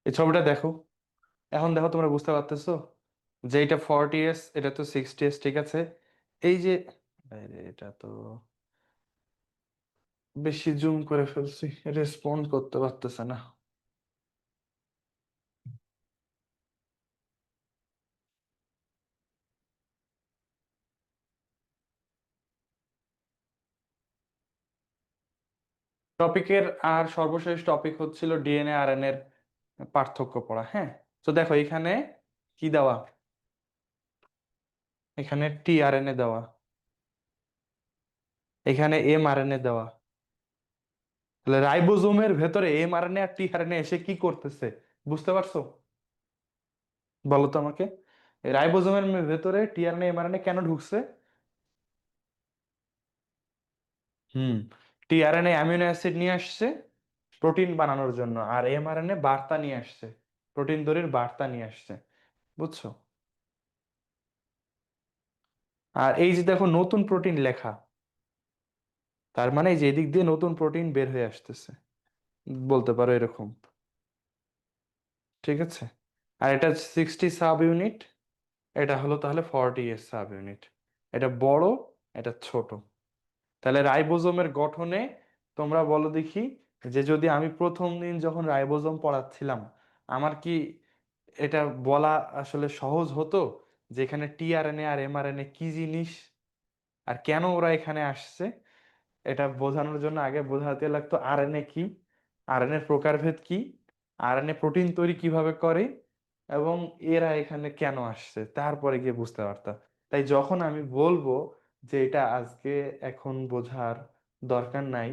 এই ছবিটা দেখো, এখন দেখো তোমরা বুঝতে পারতেছো যে এটা 40s, এটা তো 60s, ঠিক আছে। এই যে, আরে এটা তো বেশি জুম করে ফেলছি, রেসপন্ড করতে পারতেছে না। টপিকের আর সর্বশেষ টপিক হচ্ছিল ডিএনএ আরএনএ এর পার্থক্য পড়া, হ্যাঁ। তো দেখো এখানে কি দেওয়া, এখানে টিআরএনএ দেওয়া, এখানে এমআরএনএ দেওয়া। তাহলে রাইবোজোমের ভেতরে এমআরএনএ আর টিআরএনএ এসে কি করতেছে, বুঝতে পারছো? বলো তো আমাকে, রাইবোজোমের ভেতরে টিআরএনএ এমআরএনএ কেন ঢুকছে? হুম, টিআরএনএ অ্যামিনো অ্যাসিড নিয়ে আসছে প্রোটিন বানানোর জন্য, আর এমআরএনএ বার্তা নিয়ে আসছে, প্রোটিন তৈরির বার্তা নিয়ে আসছে। বুঝছো? আর এই যে দেখো নতুন প্রোটিন লেখা, তার মানে এই যে এদিক দিয়ে নতুন প্রোটিন বের হয়ে আসতেছে, বলতে পারো এরকম। ঠিক আছে, আর এটা 60 সাব ইউনিট, এটা হলো তাহলে 40 সাব ইউনিট। এটা বড়, এটা ছোট। তাহলে রাইবোজোমের গঠনে তোমরা বলো দেখি, যে যদি আমি প্রথম দিন যখন রাইবোজোম পড়াচ্ছিলাম, আমার কি এটা বলা আসলে সহজ হতো যে এখানে টিআরএনএ আর এমআরএনএ কি জিনিস আর কেন ওরা এখানে আসছে? এটা বোঝানোর জন্য আগে বোঝাতে লাগতো আরএনএ কি, আরএনএ প্রকারভেদ কি, আরএনএ প্রোটিন তৈরি কিভাবে করে, এবং এরা এখানে কেন আসছে, তারপরে গিয়ে বুঝতে পারতাম। তাই যখন আমি বলবো যে এটা আজকে এখন বোঝার দরকার নাই,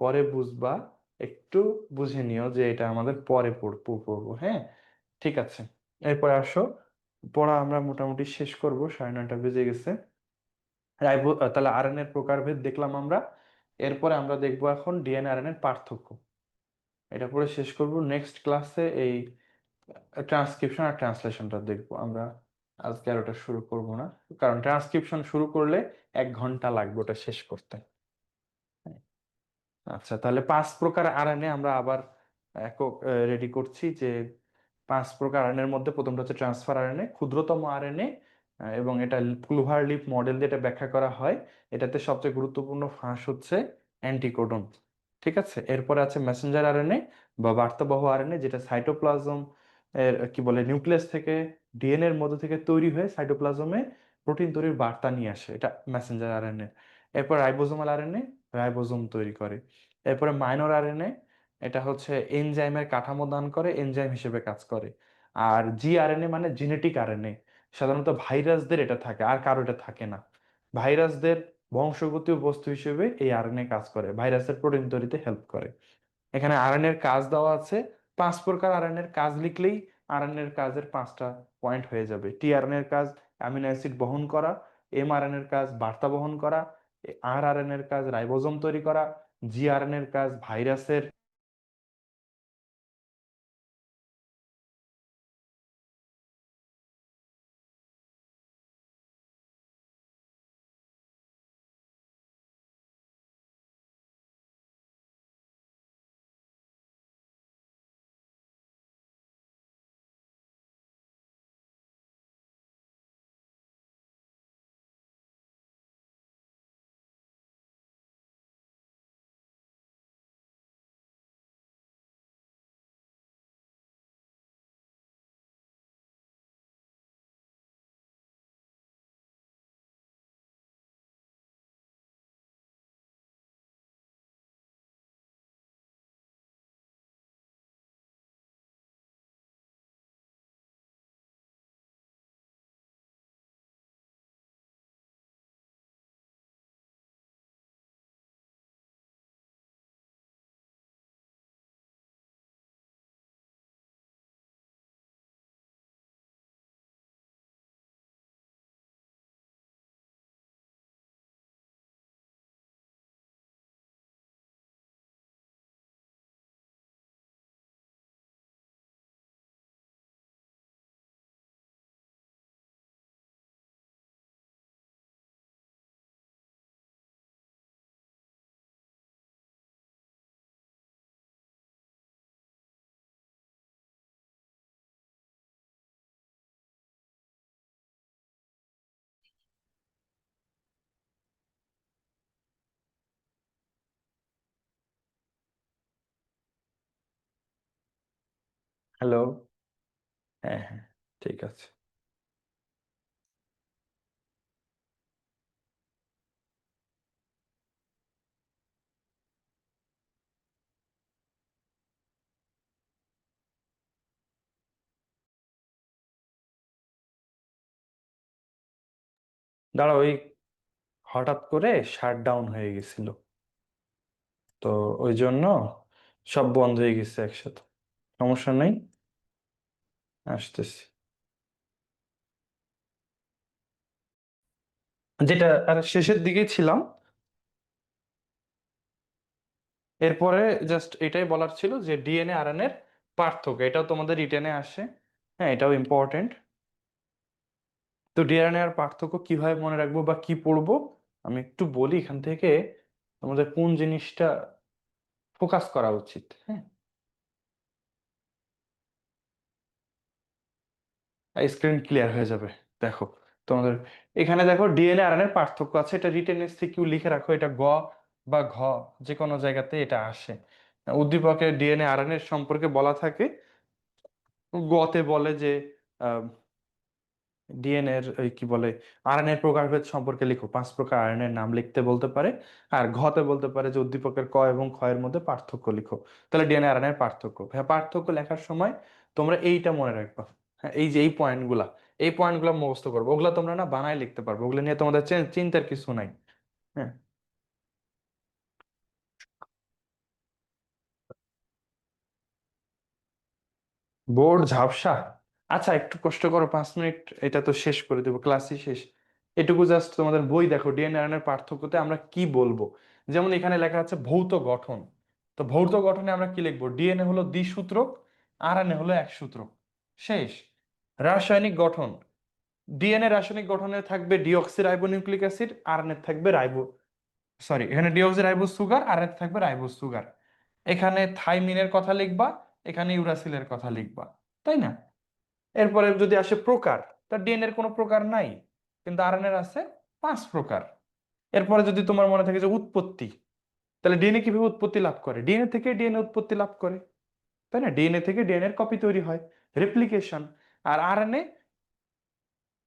পরে বুঝবা, একটু বুঝে নিও যে এটা আমাদের পরে পড়বো, হ্যাঁ। ঠিক আছে, এরপরে আসো, পড়া আমরা মোটামুটি শেষ করব, 9:30 বেজে গেছে। তাহলে আরএনএ এর প্রকারভেদ দেখলাম আমরা। এরপরে আমরা দেখবো এখন ডিএনএ আরএনএ এর পার্থক্য। এটা পরে শেষ করব, নেক্সট ক্লাসে এই ট্রান্সক্রিপশন আর ট্রান্সলেশনটা দেখবো আমরা। আজকে আর ওটা শুরু করব না, কারণ ট্রান্সক্রিপশন শুরু করলে 1 ঘন্টা লাগবে ওটা শেষ করতে। আচ্ছা, তাহলে 5 প্রকার আরএনএ আমরা আবার একক রেডি করছি, যে 5 প্রকার আরএনএর মধ্যে প্রথমটা হচ্ছে ট্রান্সফার আরএনএ, ক্ষুদ্রতম আরএনএ, এবং এটা ক্লুভার লিপ মডেল দিয়ে এটা ব্যাখ্যা করা হয়। এটাতে সবচেয়ে গুরুত্বপূর্ণ ফাঁস হচ্ছে অ্যান্টিকোডন। ঠিক আছে, এরপরে আছে মেসেঞ্জার আরএনএ বা বার্তাবহ আরএনএ, যেটা সাইটোপ্লাজম এর কি বলে নিউক্লিয়াস থেকে ডিএনএ এর মধ্যে থেকে তৈরি হয়ে সাইটোপ্লাজমে প্রোটিন তৈরির বার্তা নিয়ে আসে, এটা মেসেঞ্জার আরএনএ। এরপর রাইবোজোমাল আরএনএ রাইবোজোম তৈরি করে। এরপরে মাইনর আরএনএ, এটা হচ্ছে এনজাইমের কাঠামো দান করে, এনজাইম হিসেবে কাজ করে। আর জি আরএনএ মানে জেনেটিক আরএনএ, সাধারণত ভাইরাসদের এটা থাকে, আর কারো এটা থাকে না। ভাইরাসদের বংশগতীয় বস্তু হিসেবে এই আরএনএ কাজ করে, ভাইরাসের প্রোটিন তৈরিতে হেল্প করে। এখানে আরএনএ এর কাজ দেওয়া আছে, 5 প্রকার আরএনএ এর কাজ লিখলেই আরএনএ এর কাজের 5টা পয়েন্ট হয়ে যাবে। টিআরএনএ এর কাজ অ্যামিনো অ্যাসিড বহন করা, এমআরএনএ এর কাজ বার্তা বহন করা, আরআরএনএ এর কাজ রাইবোজোম তৈরি করা, জিআরএনএ এর কাজ ভাইরাসের। হ্যালো। হ্যাঁ হ্যাঁ, ঠিক আছে। দাঁড়াও, ওই হঠাৎ করে শাট ডাউন হয়ে গেছিল, তো ওই জন্য সব বন্ধ হয়ে গেছে একসাথে। সমস্যা নেই, আসতেছি। যেটা আর শেষের দিকেই ছিলাম, এরপরে জাস্ট এটাই বলার ছিল যে ডিএনএ আরএনএ এর পার্থক্য, এটাও তোমাদের রিটেনে আসে। হ্যাঁ, এটাও ইম্পর্টেন্ট। তো ডিএনএ আর পার্থক্য কিভাবে মনে রাখবো বা কি পড়বো, আমি একটু বলি এখান থেকে তোমাদের কোন জিনিসটা ফোকাস করা উচিত। হ্যাঁ, স্ক্রিন ক্লিয়ার হয়ে যাবে। দেখো তোমাদের এখানে দেখো ডিএনএ আরএনএ এর পার্থক্য আছে, এটা রিটেন এসিকিউ লিখে রাখো, এটা গ বা ঘ যে কোনো জায়গাতে এটা আসে। উদ্দীপকের ডিএনএ আরএনএ এর সম্পর্কে বলা থাকে, গতে বলে যে ডিএনএ এর ওই কি বলে আরএনএ এর প্রকারভেদ সম্পর্কে লিখো, 5 প্রকার আরএনএ এর নাম লিখতে বলতে পারে। আর ঘতে বলতে পারে যে উদ্দীপকের ক এবং খ এর মধ্যে পার্থক্য লিখো। তাহলে ডিএনএ আরএনএ এর পার্থক্য, হ্যাঁ পার্থক্য লেখার সময় তোমরা এইটা মনে রাখবা। হ্যাঁ, এই যে এই পয়েন্টগুলা মুখস্থ করবো, ওগুলা তোমরা না বানায় লিখতে পারবে, ওগুলো নিয়ে তোমাদের চিন্তার কিছু নাই। হ্যাঁ, বোর্ড ঝাপসা। আচ্ছা, একটু কষ্ট করো, 5 মিনিট, এটা তো শেষ করে দেবো, ক্লাসই শেষ। এটুকু জাস্ট তোমাদের বই দেখো, ডিএনএ আর এর পার্থক্যতে আমরা কি বলবো। যেমন এখানে লেখা আছে ভৌত গঠন, তো ভৌত গঠনে আমরা কি লিখবো, ডিএনএ হলো দ্বিসূত্রক, আরএনএ হলো একসূত্রক। শেষ। রাসায়নিক গঠন, ডিএনএ রাসায়নিক গঠনে থাকবে deoxy ribo nucleic acid, RNA থাকবে রাইবো, সরি এখানে ডিঅক্সি রাইবো সুগার, আরএনএ থাকবে রাইবো সুগার। এখানে থাইমিনের কথা লিখবা, এখানে ইউরাসিলের কথা লিখবা, তাই না? এরপরে যদি আসে প্রকার, তার ডিএনএ এর কোনো প্রকার নাই, কিন্তু আরএনএ এর আছে 5 প্রকার। এরপরে যদি তোমার মনে থাকে যে উৎপত্তি, তাহলে ডিএনএ কিভাবে উৎপত্তি লাভ করে, ডিএনএ থেকে ডিএনএ উৎপত্তি লাভ করে, তাই না? ডিএনএ থেকে ডিএনএ এর কপি তৈরি হয়, রেপ্লিকেশন। আর আরএনএ,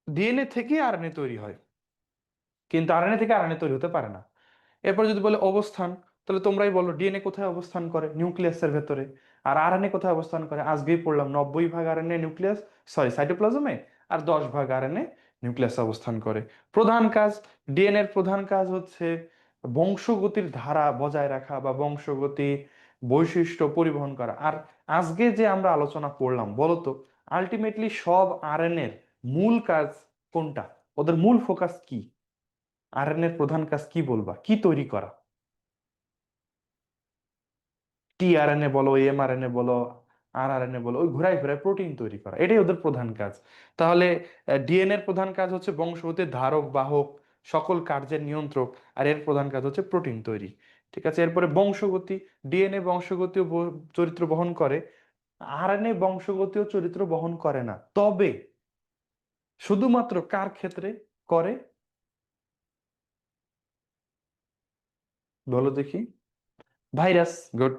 ডিএনএ থেকে আরএনএ তৈরি হয়, কিন্তু আরএনএ থেকে আরএনএ তৈরি হতে পারে না। এরপর যদি বলে অবস্থান, তাহলে তোমরাই বলো ডিএনএ কোথায় অবস্থান করে, নিউক্লিয়াসের ভেতরে। আর আরএনএ কোথায় অবস্থান করে, আজকেই পড়লাম 90 ভাগ আরএনএ নিউক্লিয়াস, সরি সাইটোপ্লাজমে, আর 10 ভাগ আরএনএ নিউক্লিয়াসে অবস্থান করে। প্রধান কাজ, ডিএনএ এর প্রধান কাজ হচ্ছে বংশগতির ধারা বজায় রাখা বা বংশগতি বৈশিষ্ট্য পরিবহন করা। আর আজকে যে আমরা আলোচনা করলাম বলো তো, আলটিমেটলি সব আরএনএ এর মূল কাজ কোনটা? ওদের মূল ফোকাস কি? আরএনএ এর প্রধান কাজ কি বলবা, কি তৈরি করা? টিআরএনএ বলো, এমআরএনএ বলো, আরআরএনএ বলো, ওই ঘুরাই ঘুরাই প্রোটিন তৈরি করা, এটাই ওদের প্রধান কাজ। তাহলে ডিএনএ এর প্রধান কাজ হচ্ছে বংশগতির ধারক বাহক, সকল কার্যের নিয়ন্ত্রক। আর এর প্রধান কাজ হচ্ছে প্রোটিন তৈরি। ঠিক আছে, এরপরে বংশগতি। ডিএনএ বংশগতীয় চরিত্র বহন করে। আরএনএ বংশগতীয় চরিত্র বহন করে না, তবে শুধুমাত্র কার ক্ষেত্রে করে বলো দেখি? Virus, good.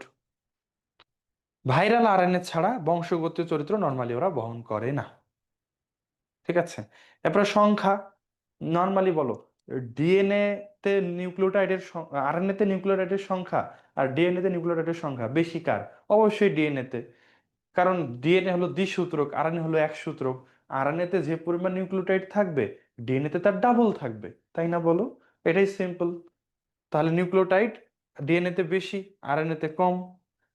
ভাইরাল আরএনএ ছাড়া বংশগতীয় চরিত্র নর্মালি ওরা বহন করে না। ঠিক আছে, এরপরে সংখ্যা। নর্মালি বলো, ডিএনএ তে নিউক্লিওটাইডের, আরএনএ তে নিউক্লিওটাইডের সংখ্যা আর ডিএনএ তে নিউক্লিওটাইডের সংখ্যা বেশি কার? অবশ্যই ডিএনএ তে। কারণ ডিএনএ হলো দ্বিসূত্রক, আরএনএ হলো একসূত্রক। আরএনএ তে যে পরিমাণ নিউক্লিওটাইড থাকবে, ডিএনএ তে তার ডাবল থাকবে, তাই না বলো? এটাই সিম্পল। তাহলে নিউক্লিওটাইড ডিএনএ তে বেশি, আরএনএ তে কম।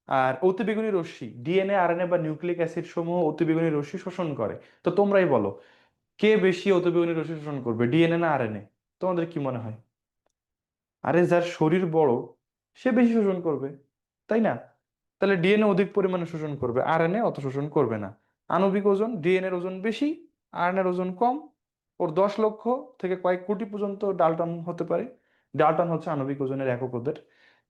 আর অতিবেগুনি রশ্মি, ডিএনএ আরএনএ বা নিউক্লিক অ্যাসিড সমূহ অতিবেগুনি রশ্মি শোষণ করে। তো তোমরাই বলো, কে বেশি অতিবেগুনি রশ্মি শোষণ করবে, ডিএনএ না আরএনএ? তোমাদের কি মনে হয়? আরে যার শরীর বড় সে বেশি শোষণ করবে, তাই না? তাহলে ডিএনএ অধিক পরিমাণে শোষণ করবে, আরএনএ অত শোষণ করবে না। আণবিক ওজন, ডিএনএর ওজন বেশি, আরএনএর ওজন কম। ওর 10 লক্ষ থেকে কয়েক কোটি পর্যন্ত ডালটন হতে পারে। ডালটন হচ্ছে আণবিক ওজনের একক ওদের।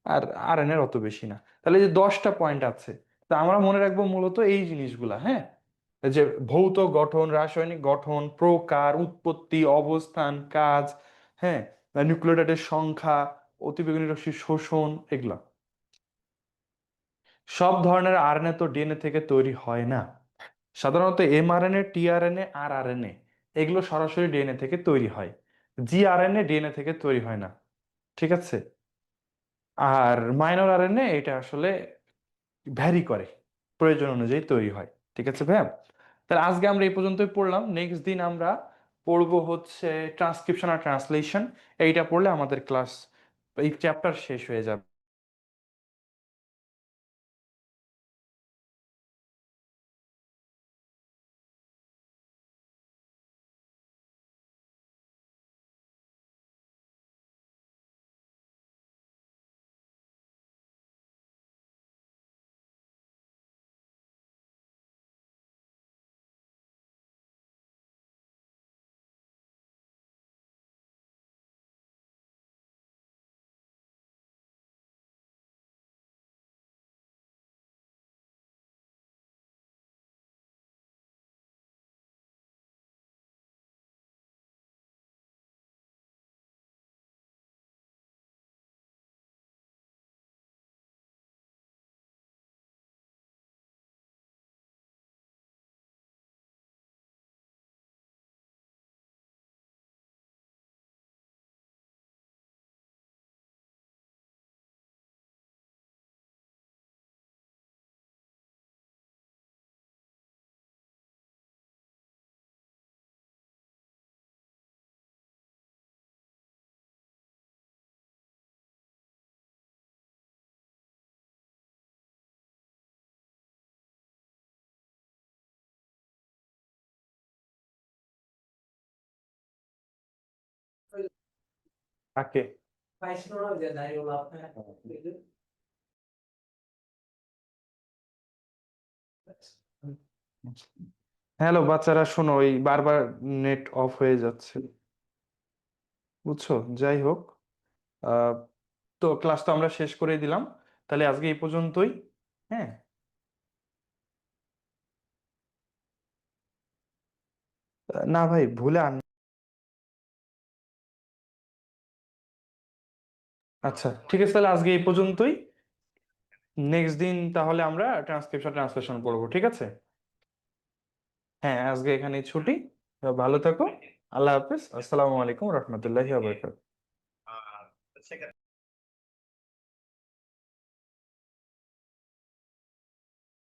আর আরএনএর অত বেশি না। তাহলে এই যে 10টা পয়েন্ট আছে, তা আমরা মনে রাখবো মূলত এই জিনিসগুলা, হ্যাঁ? এই যে ভৌত গঠন, রাসায়নিক গঠন, প্রকার, উৎপত্তি, অবস্থান, কাজ, হ্যাঁ, নিউক্লিওটাইডের সংখ্যা, অতিবেগুনি রশ্মি শোষণ, এগুলা। সব ধরনের আরএনএ তো ডিএনএ থেকে তৈরি হয় না। সাধারণত এমআরএনএ, টিআরএনএ আর আরএনএ এগুলো সরাসরি ডিএনএ থেকে তৈরি হয়। জিআরএনএ ডিএনএ থেকে তৈরি হয় না। ঠিক আছে। আর মাইনর আরএনএ এটা আসলে ভ্যারি করে, প্রয়োজন অনুযায়ী তৈরি হয়। ঠিক আছে ভাইয়া? তাহলে আজকে আমরা এই পর্যন্তই পড়লাম। নেক্সট দিন আমরা পড়বো হচ্ছে ট্রান্সক্রিপশন আর ট্রান্সলেশন। এইটা পড়লে আমাদের ক্লাস, এই চ্যাপ্টার শেষ হয়ে যাবে। তাকে, হ্যালো বাচ্চারা, শোনো, ওই বারবার নেট অফ হয়ে যাচ্ছে, বুঝছো? যাই হোক, আহ, তো ক্লাস তো আমরা শেষ করে দিলাম। তাহলে আজকে এই পর্যন্তই। হ্যাঁ, না ভাই, ভুলে আচ্ছা ঠিক আছে, তাহলে আজকে এই পর্যন্তই। নেক্সট দিন তাহলে আমরা ট্রান্সক্রিপশন ট্রান্সলেশন পড়বো, ঠিক আছে? হ্যাঁ, আজকে এখানেই ছুটি। ভালো থাকো। আল্লাহ হাফিজ, আসসালামু আলাইকুম রহমতুল্লাহি ওয়া বারাকাতুহু।